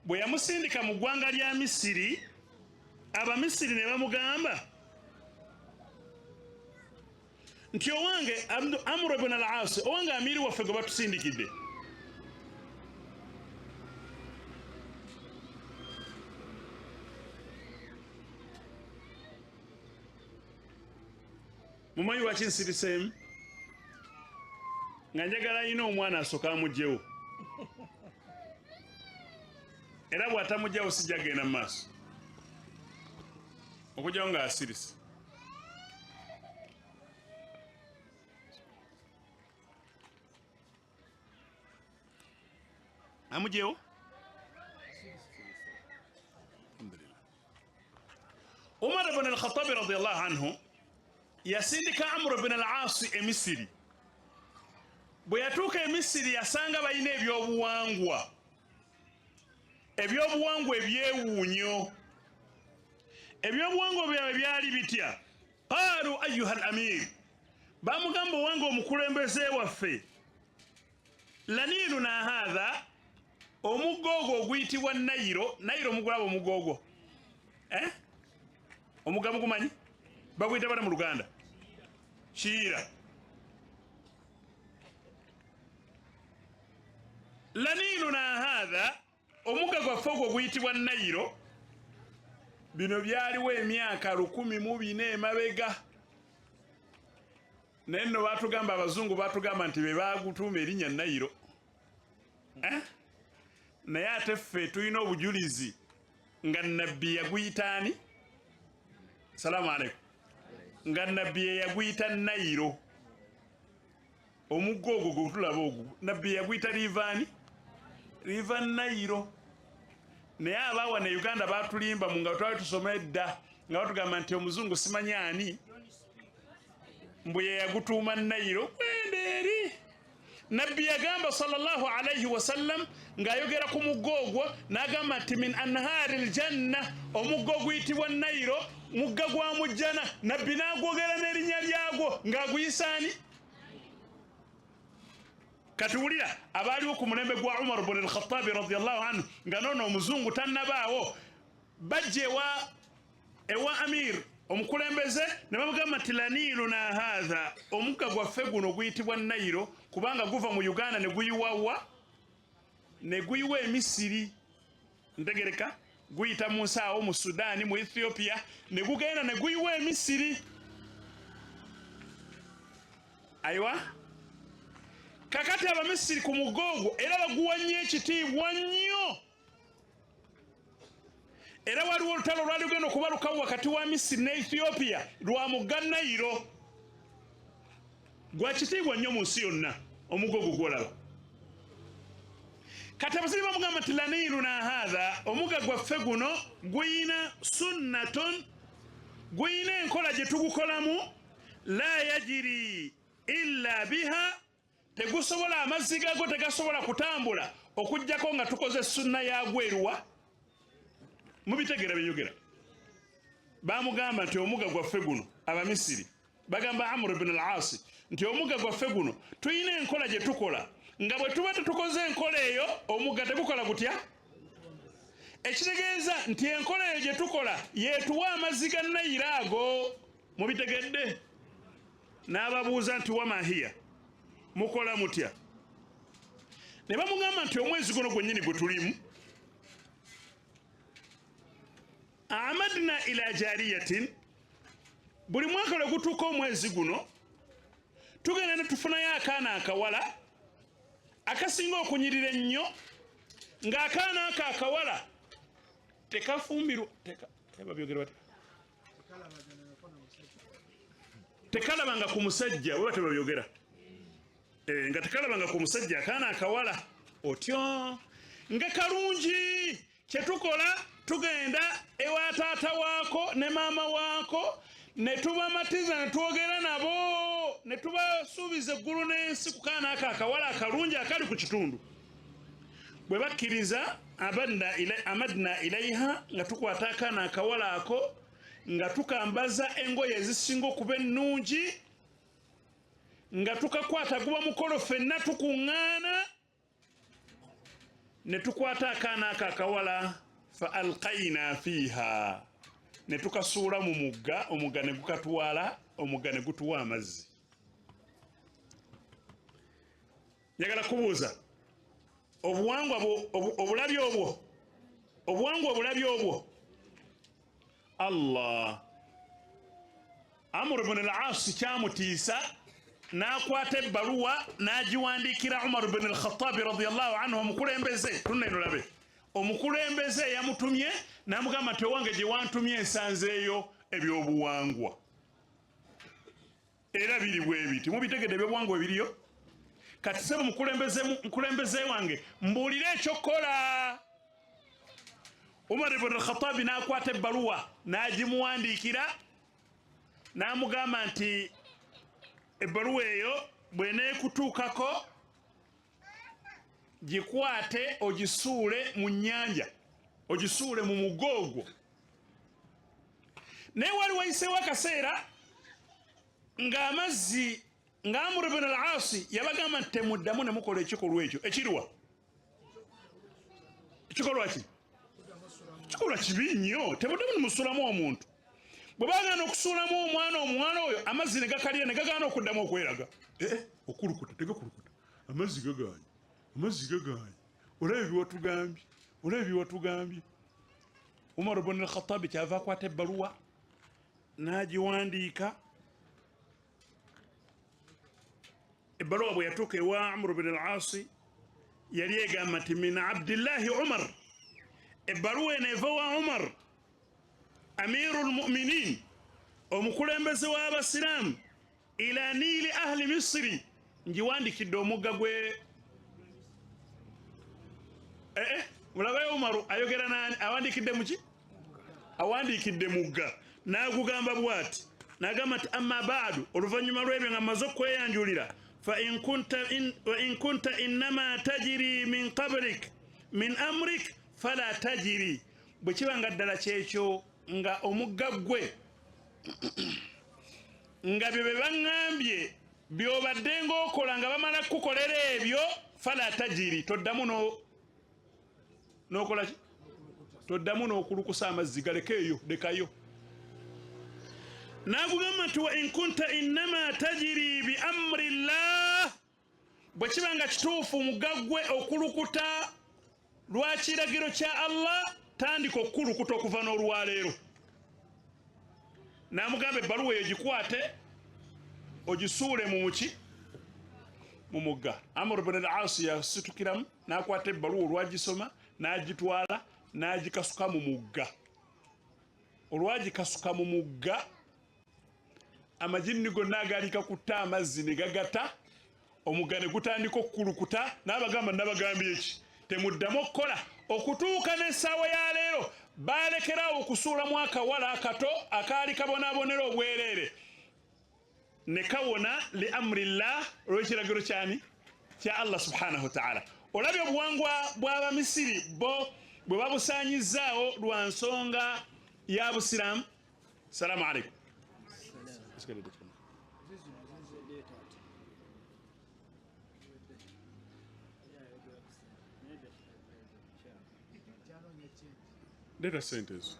bwe yamusindika mu ggwanga lya Misiri Abamisiri ne bamugamba nti owange Amr ibn al-As owange amiri waffe gwe batusindikidde mumanyi waki nsiriseemu nga njagala ayina omwana asooka amugyewo era bw'atamugyawo sijja genda mu maaso okugyawo ng'asirise amugyewo Umar ibn al-Khattab radiyallahu anhu yasindika Amr ibn al-As emisiri bwe yatuuka emisiri yasanga balina ebyobuwangwa ebyewuunyo ebyobuwangwa byabwe byali bitya qaalu ayuha al-amir bamugamba owange omukulembeze waffe laniluna haadha omuggo ogwo oguyitibwa Nayiro omugulaba omuggo ogwo omugga mugumanyi baguyita bana mu Luganda Kiira laniluna haadha omugga gwaffe ogwo guyitibwa Nayiro bino byaliwo emyaka 1400 emabega naye nno batugamba abazungu batugamba nti be bagutuuma erinnya Nayiro naye ate ffe tulina obujulizi nga nabbi yaguyitaani salaamu alaikum nga nabbi yaguyita Nayiro omuggo ogwo gwe tulaba ogwo nabbi yaguyita riva Nayiro naye abaawa ne Uganda batulimba mu nga twali tusoma edda nga batugamba nti omuzungu simanyi ani mbu ye yagutuuma Nayiro kwendeeri nabbi yagamba sallallahu alayhi wasallam ng'ayogera ku muggo ogwo n'agamba nti min anhaari aljanna omuggo oguyitibwa Nayiro mugga gwa mujjana nabbi n'agwogera n'erinnya lyagwo ng'aguyisaani katuwulira abaaliwo ku mulembe gwa Umar ibn al-Khattab radiyallahu anhu nga noono omuzungu tannabaawo bajja ewa amir omukulembeze ne bamugamba nti laniluna haadha omugga gwaffe guno guyitibwa Nayiro kubanga guva mu Uganda ne guyiwawa ne guyiwa emisiri ntegereka guyita mu nsaawo mu Sudaani mu Ethiopia ne gugenda ne guyiwa emisiri aywa kakati Abamisiri ku mugogo era baguwa nnyo ekitiibwa nnyo era waliwo olutalo lwali lugenda okubalukawo wakati wa Misiri ne Ethiopia lwa mugga Nayiro gwa kitiibwa nnyo mu nsi yonna omugogo gwolaba kati Abamisiri bamugamba nti laniluna haadha omugga gwaffe guno guyina sunnatun guyina enkola gye tugukolamu la yajiri illa biha tegusobola amazzi gago tegasobola kutambula okujjako nga tukoze sunna yagweruwa mubitegera biyogera bamugamba nti omugga gwaffe guno Abamisiri bagamba Amr ibn al-As nti omugga gwaffe guno tuyina enkola gye tukola nga bwe tuba tetukoze enkola eyo omugga tegukola gutya ekitegeeza nti enkola eyo gye tukola yeetuwa amazzi ga Nayiro ago mubitegedde n'ababuuza nti wamahiya mukola mutya ne bamugamba nti omwezi guno gwennyini gwe tulimu amadna ila jariyatin buli mwaka lwe gutuuka omwezi guno tugenda ne tufunayo akaana akawala akasinga okunyirira ennyo ng'akaana ako akawala tekafumbirwa tekalabanga ku musajja bwe batebabyogera nga tekalabanga ku musajja akaana akawala otyo nga kalungi kyetukola tugenda ewa taata waako ne maama waako ne tubamatiza ne twogera nabo ne tubasuubiza eggulu n'ensi ku kaana ako akawala akalungi akali ku kitundu bwe bakkiriza amadna ilaiha nga tukwata akaana akawala ako nga tukambaza engoye ezisinga okuba ennungi nga tukakwata guba mukolo ffenna tukuŋŋaana ne tukwata akaana ako akawala fa alqaina fiiha ne tukasuula mu mugga omugga ne gukatwala omugga ne gutuwa amazzi njagala kubuuza obuwangwa obulabye obwo Allah Amr ibn al-As kyamutiisa n'akwata ebbaluwa n'agiwandiikira Umar ibn al-Khattab radiyallahu anhu omukulembeze tunenolabe omukulembeze yamutumye n'amugamba nti owange gye wantumye ensanzeeyo ebyobuwangwa era biri bwe biti mubitegedde ebyobuwangwa ebiriyo kati sebo mukulembeze wange mbuulire ekyokukola Umar ibn al-Khattab n'akwata ebbaluwa n'agimuwandiikira n'amugamba nti ebbaluwa eyo bw'eneekutuukako gikwate ogisuule mu nnyanja ogisuule mu mugoogwo naye wali wayiseewo akaseera ng'amazzi nga Amr ibn al-As yabagamba nti temuddamu ne mukola ekikolwa ekyo ekirwa ekikolwa ki kikolwa kibi nnyo temuddamu ne musulamu omuntu bwe bagana okusuulamu omwana oyo amazzi ne gakalira ne gagaana okuddamu okweraga okulukuta tegakulukuta amazzi gagaanye olaba ebiwatugambye Umar ibn al-Khattab kyava akwata ebbaluwa n'agiwandiika ebbaluwa bwe yatuuka ewa Amr ibn al-As yali egamba nti min Abdillahi Umar ebbaluwa eno eva wa Umar amiru lmuminin omukulembeze w'abasiraamu ila niili ahli misiri ngiwandikidde omugga gwe mulabayo Umaru ayogera nani awandikidde muki awandikidde mugga n'agugamba bw'ati n'agamba nti amma baadu oluvannyuma lw'ebyo nga mmaze okweyanjulira fa in kunta innama tajiri min qabrik min amrik fala tajiri bwe kiba nga ddala kyekyo nga omugga gwe nga byo bye baŋŋambye by'obadde ng'okola nga bamala kukolera ebyo fala tajiri toddamu n'okola ki toddamu n'okulukusa amazzi galekeeyo lekayo n'agugamba nti wa in kunta innama tajiri bi amri llah bwe kiba nga kituufu omugga gwe okulukuta lwa kiragiro kya Allah tandika okukulukuta okuva n'olwaleero n'amugamba ebbaluwa eyo gikwate ogisuule mu muki mu mugga Amr ibn al-As yasitukiramu n'akwata ebbaluwa olwagisoma n'agitwala n'agikasuka mu mugga olwagikasuka mu mugga amajinni gonna agaali kakutta amazzi ne gagata omugga ne gutandika okukulukuta n'abagamba nabagambye eki temuddamu okukola okutuuka n'essaawa ya leero baalekerawo okusuulamu akawala akato akaali kabonaabonera obwereere ne kawona li amrillah olw'ekiragiro kyani kya Allah subhanahu wa ta'ala olabye obuwangwa bw'abamisiri bo bwe babusaanyizaawo lwa nsonga ya busiraamu salaamu alaikum Leta sente ezo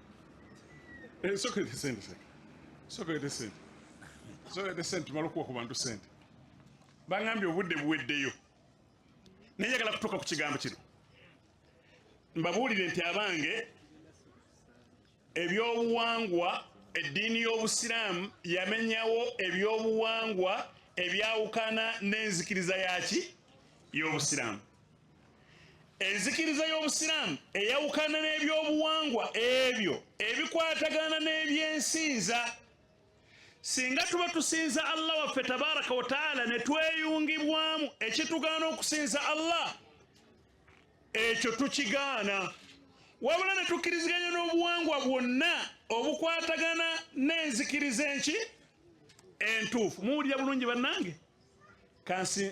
sokete sente tumala okuwa ku bantu sente baŋŋambye obudde buweddeyo nenjagala kutuuka ku kigambo kino mbabuulire nti abange ebyobuwangwa eddiini y'obusiraamu yamenyawo ebyobuwangwa ebyawukana n'enzikiriza yaki y'obusiraamu. Enzikiriza y'obusiraamu eyawukana n'ebyobuwangwa ebyo ebikwatagana n'ebyensinza. Singa tuba tusinza Allah waffe tabaraka wa taala ne tweyungibwamu ekitugaana okusinza Allah, ekyo tukigaana. Wabula ne tukkiriziganya n'obuwangwa bwonna obukwatagana n'enzikiriza enki entuufu. Muwulira bulungi bannange?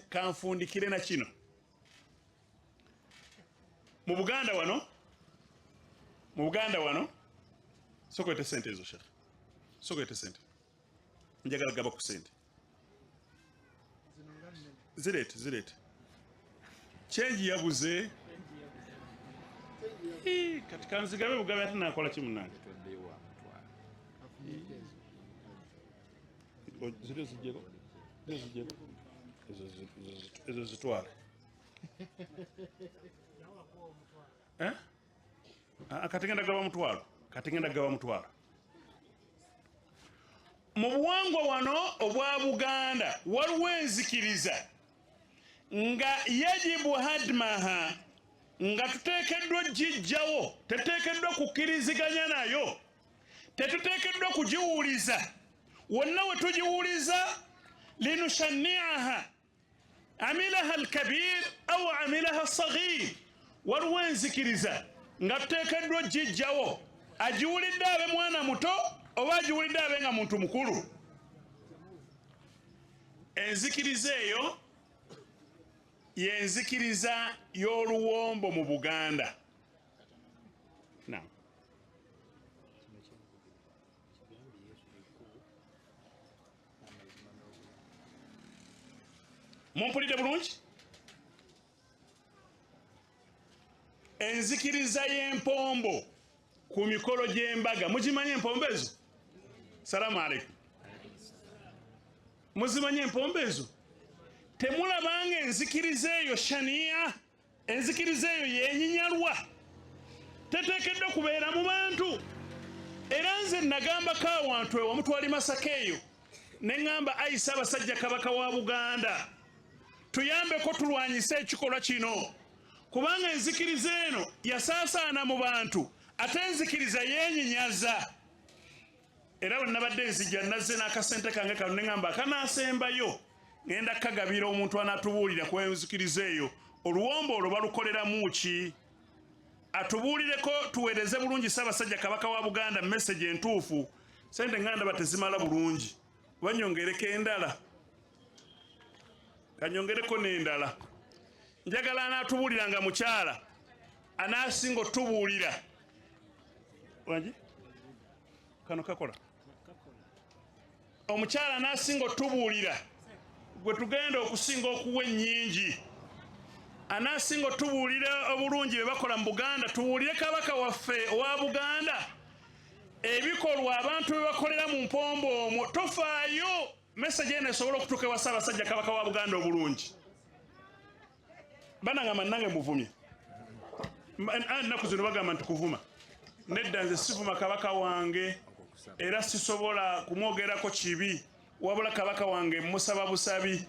Kanfundikire na kino. Mu Buganda wano sokwete sente ezo shekh, sokwete sente, njagala gaba ku sente zireete kyenji yabuze kati kanzigabe bugabe ate nakola ki munnange ezo zitwale kategenda gaba mutwalo. Mu buwangwa wano obwa Buganda waliwo enzikiriza nga yajibu hadmaha, nga tuteekeddwa gijjawo, teteekeddwa kukkiriziganya nayo, tetuteekeddwa kugiwuliza. Wonna we tugiwuliza linushanniaha amilaha alkabir au amilaha alsaghir. Waliwo enzikiriza nga tuteekeddwa gijjawo, agiwulidde abe mwana muto oba agiwulidde abe nga muntu mukulu. Enzikiriza eyo yenzikiriza y'oluwombo mu Buganda. Mumpulidde bulungi? Enzikiriza y'empombo ku mikolo gy'embaga. Mugimanyi empombo ezo? Salamu alaikum. Muzimanyi empombo ezo? Temulabanga enzikiriza eyo shania, enzikiriza eyo yenyinyalwa, teteekeddwa kubeera mu bantu. Era nze nagambako awantu ewamutwali Masaka eyo ne ŋŋamba Aisha abasajja kabaka wa Buganda, tuyambeko tulwanyise ekikolwa kino, kubanga enzikiriza eno yasaasaana mu bantu ate enzikiriza yenyinyaza. Era bwe nabadde nzijja nazze n'akasente kange kano ne ŋŋamba akanaasembayo ngenda kagabira omuntu anatubuulira ku enzikiriza eyo. Oluwombo olwo balukoleramu ki? Atubuulireko tuweereze bulungi Ssaabasajja kabaka wa Buganda message entuufu. Sente nganda tezimala bulungi, banyongereko endala, kanyongereko n'endala. Njagala anaatubuulira nga mukyala anaasinga otubuulira wangi kano kakola omukyala anaasinga otubuulira gwe tugenda okusinga okuwa ennyingi, anaasinga otubuulira obulungi bye bakola mu Buganda. Tubuulire kabaka waffe owa Buganda ebikolwa abantu bye bakolera mu mpombo omwo. Tofaayo message eno esobola okutuuka ewa Ssaabasajja kabaka wa Buganda obulungi. Banangamba nange muvumye, ennaku zino bagamba nti kuvuma. Nedda nze sivuma kabaka wange era sisobola kumwogerako kibi, wabula kabaka wange musaba busabi.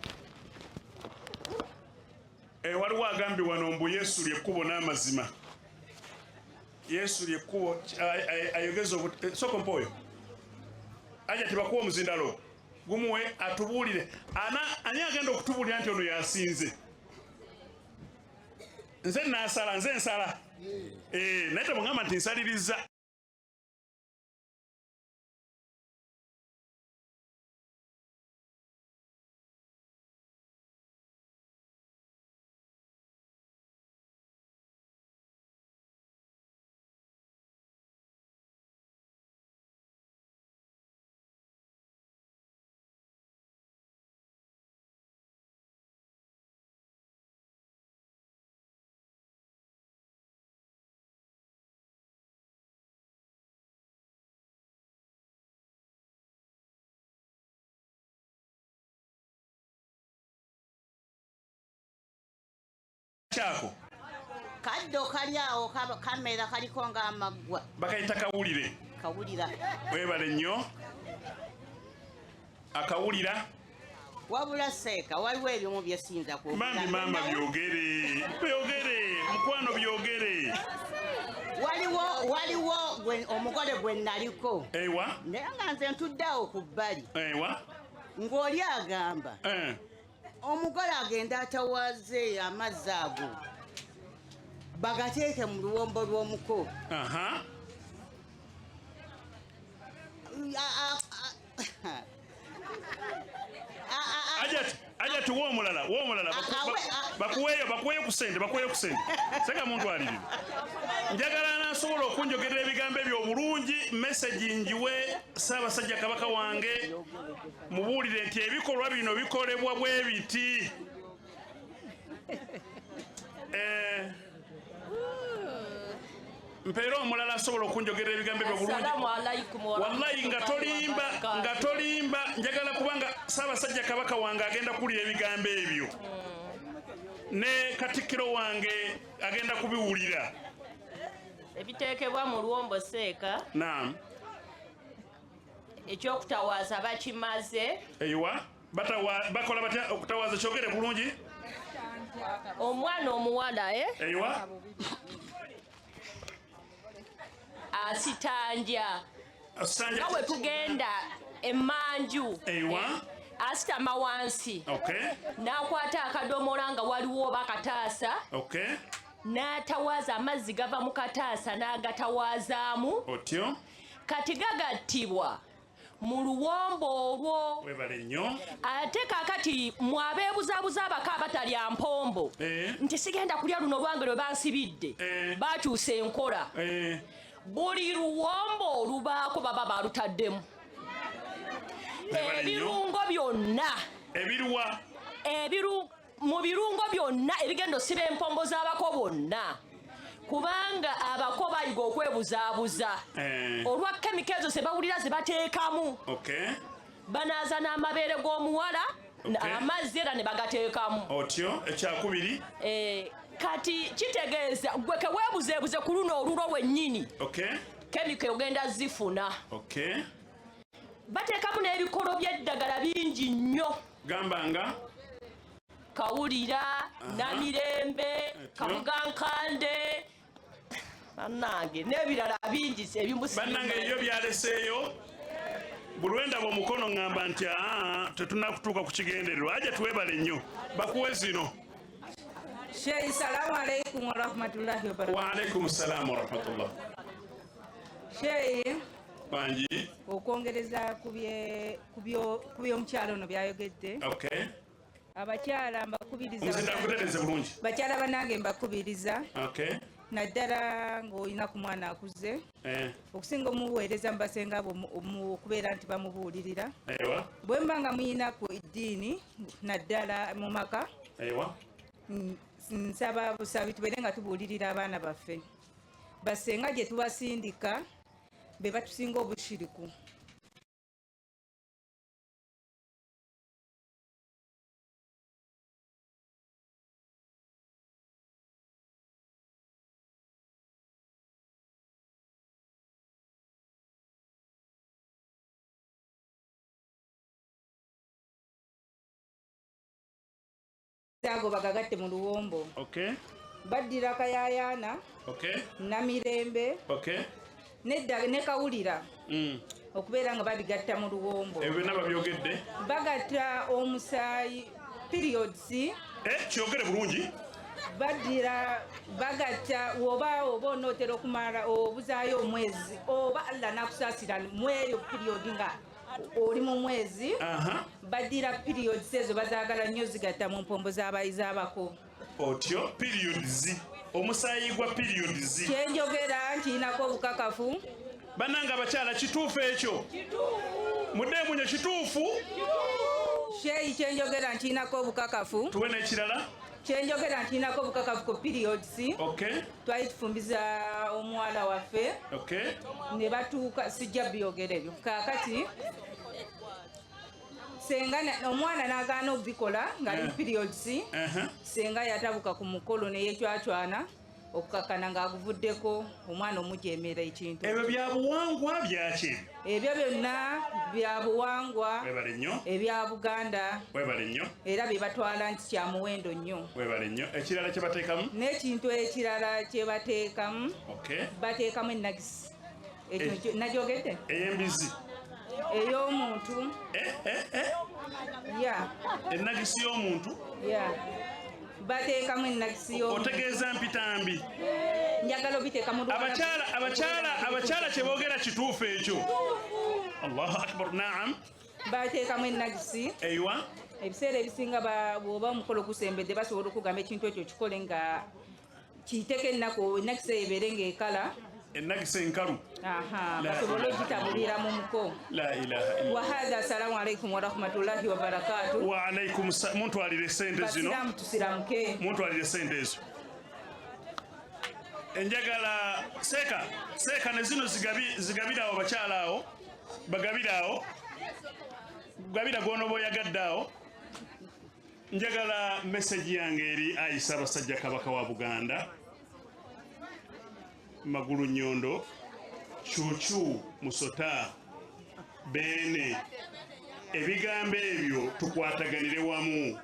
Waliwo agambye wano mbu Yesu lyekkubo n'amazima. Yesu lyekkubo ayogeza soko mpoyo aja tibakuwa omuzindalo gumuwe atubuulire. Ani agenda okutubuulira nti ono yasinze? Nze nasala, nze nsala. Naye temugamba nti nsaliriza. kyako kaddo kali awo kamera kaliko ng'amaggwa bakayita kawulire kawulira webale nnyo akawulira wabula seeka waliwo ebimu byesinza bambi maama byogere mukwano byogere waliwo omugole gwe naliko ewa naye nga nze ntuddeawo ku bbali ewa ng'oli agamba omugole agenda atawaaze amazzi ago bagateeke mu luwombo lw'omuko ajati w'omulala bakuweeyo ku sente seka muntu alirira njagala nasobola okunjogerera ebigambo ebyo obulungi mesagi njiwe Ssaabasajja Kabaka wange mubuulire nti ebikolwa bino bikolebwa bwe biti mpeera omulala asobola okunjogerera ebigambo ebyo bulungi wallahi nga tolimba njagala kubanga Ssaabasajja Kabaka wange agenda kuwulira ebigambo ebyo ne Katikkiro wange agenda kubiwulira ebiteekebwa mu luwombo seeka naam ekyokutawaaza bakimaze eyiwa bakola batya okutawaaza kyogere bulungi omwana omuwala eyiwa asitanja nga we tugenda emmanju asitama wansi n'akwata akadomola nga waliwo oba kataasa n'atawaaza amazzi gava mu kataasa n'agatawaazaamu otyo kati gagattibwa mu luwombo olwo webale nnyo ate kaakati mwabeebuzaabuza abaka abatalya mpombo nti sigenda kulya luno lwange lwe bansibidde bakyusa enkola buli luwombo olubaako baba balutaddemu ebirungo byonna mu birungo byonna ebigenda osiba empombo z'abako bonna kubanga abako bayiga okwebuzaabuza olwa kemika ezo ze bawulira ze bateekamu banaaza n'amabeere g'omuwala amazzi era ne bagateekamu otyo ekyakubiri kati kitegeeza gwe keweebuzeebuze ku luno olulo lwennyini kemika ogenda zifuna bateekamu n'ebikolo by'eddagala bingi nnyo gambanga kawulira namirembe kamugankande bannange n'ebirala bingi bannange ebyo byaleseeyo buli wendaba omukono ŋŋamba nti tetunakutuuka ku kigendererwa aja tuwebale nnyo bakuwe zino Sheikh, salamu alaikum wa rahmatullahi wa barakatuh. Wa alaikum salam wa rahmatullah. Sheikh, banji okwongereza kubyo omukyalo ono byayogedde. Abakyala mbakubiriza bakyala banange mbakubiriza naddala ng'olina ku mwana akuze okusinga omuweereza mubasenga okubeera nti bamubuulirira bwe mba nga muyina ku iddiini naddala mu maka nsaba busabi tubeere nga tubuulirira abaana baffe basenga gye tubasindika be batusinga obushiriku ago bagagatte mu luwombo baddira kayayaana namirembe ne kawulira okubeera nga babigatta mu luwombo ebyo byonna babyogedde bagatta omusaayi periods kyogere bulungi bagatta oba onootera okumala obuzaayo omwezi oba alla nakusaasira mweyo period nga oli mu mwezi baddira periods ezo bazaagala nnyo zigatta mu mpombo z'abayizi abako otyo periods omusaayi gwa periods kyenjogera ntiinako obukakafu bannanga abakyala kituufu ekyo muddeemunye kituufu sheyi kyenjogera ntiinako obukakafu tuwe n'ekirala kyenjogera ntiinako obukakafu ku periods twali tufumbiza omuwala waffe ne batuuka sijja byogera ebyo kaakati senga omwana n'agaana obikola ng'ali mu periods senga yatabuka ku mukolo ne yeecwacwana okukakana ng'aguvuddeko omwana omujeemera ekintu ebyo byabuwangwa byaki ebyo byonna byabuwangwa webale nnyo ebya Buganda webale nnyo era bye batwala nti kya muwendo nnyo webale nnyo ekirala kye bateekamu n'ekintu ekirala kye bateekamu bateekamu ennagisi ekyo nagyogedde ey'embizi ey'omuntu ya ennagisi y'omuntu ya bateekamu ennagisi y'omuntu otegeeza mpitambi njagala obiteeka mu abakyala kye boogera kituufu ekyo allahu akbar naam bateekamu ennagisi eywa ebiseera ebisinga bw'oba omukolo gusembedde basobola okugamba ekintu ekyo kikole nga kiyiteko ennaku ennagisi eyo ebeere ng'ekala ennagisa enkalu basobole ogitabulira mu muko wahadha assalamu alaikum warahmatullahi wabarakatu waalaikum muntwalire sente zino basiramu tusiramuke muntwalire sente ezo enjagala seeka ne zino zigabirawo bakyala awo bagabirawo gabira gonoba oyagadde awo njagala meseji yange eri Aisha Basajja Kabaka wa Buganda Magulu Nyondo Chuchu Musota Bene ebigambo ebyo tukwataganire wamu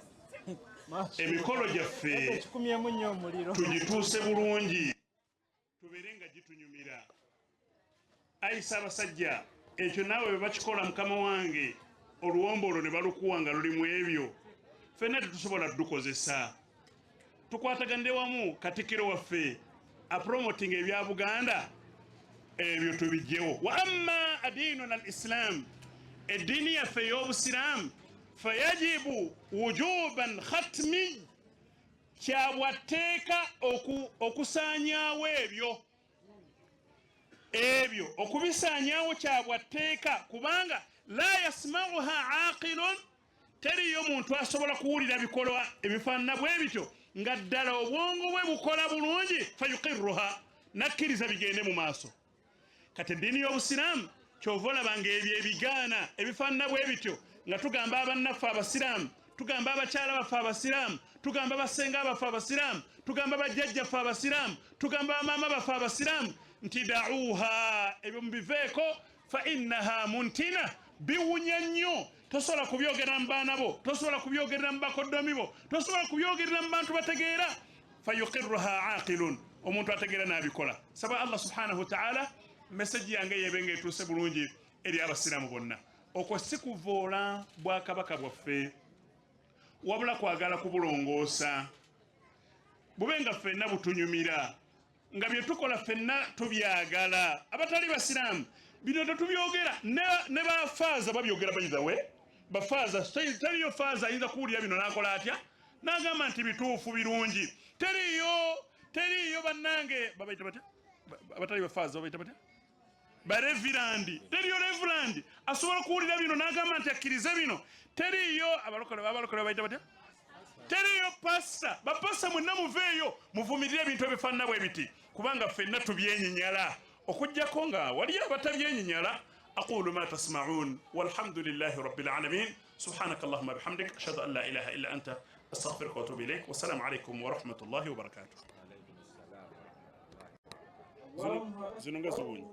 emikolo gyaffe tugituuse bulungi tubeere nga gitunyumira Aisha Basajja ekyo naawe bwe bakikola mukama wange oluwombo olwo ne balukuwa nga lulimu ebyo ffenna tetusobola tudukozesa tukwataganire wamu Katikkiro waffe apromoting ebya Buganda ebyo tubijjewo wa amma adinuna al-islam eddiini yaffe ey'obusiraamu fayajibu wujuban khatmi kyabwatteeka okusaanyaawo ebyo okubisaanyaawo kyabwatteeka kubanga la yasmauha aqilun teriyo muntu asobola kuwulira bikolwa ebifaanana bwe bityo nga ddala obwongo bwe bukola bulungi fayuqirruha nakkiriza bigende mu maaso kati eddiini y'obusiraamu kyova olabanga ebyo ebigaana ebifaanana bwe bityo nga tugamba abannaffe abasiraamu tugamba abakyala baffe abasiraamu tugamba abasenga baffe abasiraamu tugamba bajjajjaffe abasiraamu tugamba bamaama baffe abasiraamu nti da'uha ebyo mubiveeko fa innaha muntina biwunya nnyo tosobola kubyogerera mu baana bo tosobola kubyogerera mu bakoddomi bo tosobola kubyogerera mu bantu bategeera fayuqirruha aqilun omuntu ategeera n'abikola saba Allah subhanahu wa ta'ala meseji yange yebe ng'etuuse bulungi eri abasiraamu bonna okwo si kuvoola bwakabaka bwaffe wabula kwagala kubulongoosa bube nga ffenna butunyumira nga bye tukola ffenna tubyagala abatali basiraamu bino tetubyogera ne bafaaza babyogera bayiza we bafaaza teriyo faaza ayinza kuwulira bino n'akola atya n'agamba nti bituufu birungi teriyo bannange babayita batya abatali bafaaza babayita batya barevirandi teriyo revirandi asobola kuwulira bino n'agamba nti akkirize bino teriyo abalokole babayita batya teriyo pasta bapasta mwenna muveeyo muvumirire ebintu ebifaanana bwe biti kubanga ffenna tubyenyinyala okujjako nga waliyo abatabyenyinyala aqulu ma tasma'un walhamdulillahi rabbil alamin subhanaka allahumma bihamdik ashhadu an la ilaha illa anta astaghfiruka wa atubu ilayk wassalamu alaykum wa rahmatullahi wa barakatuh zino nga zibunyi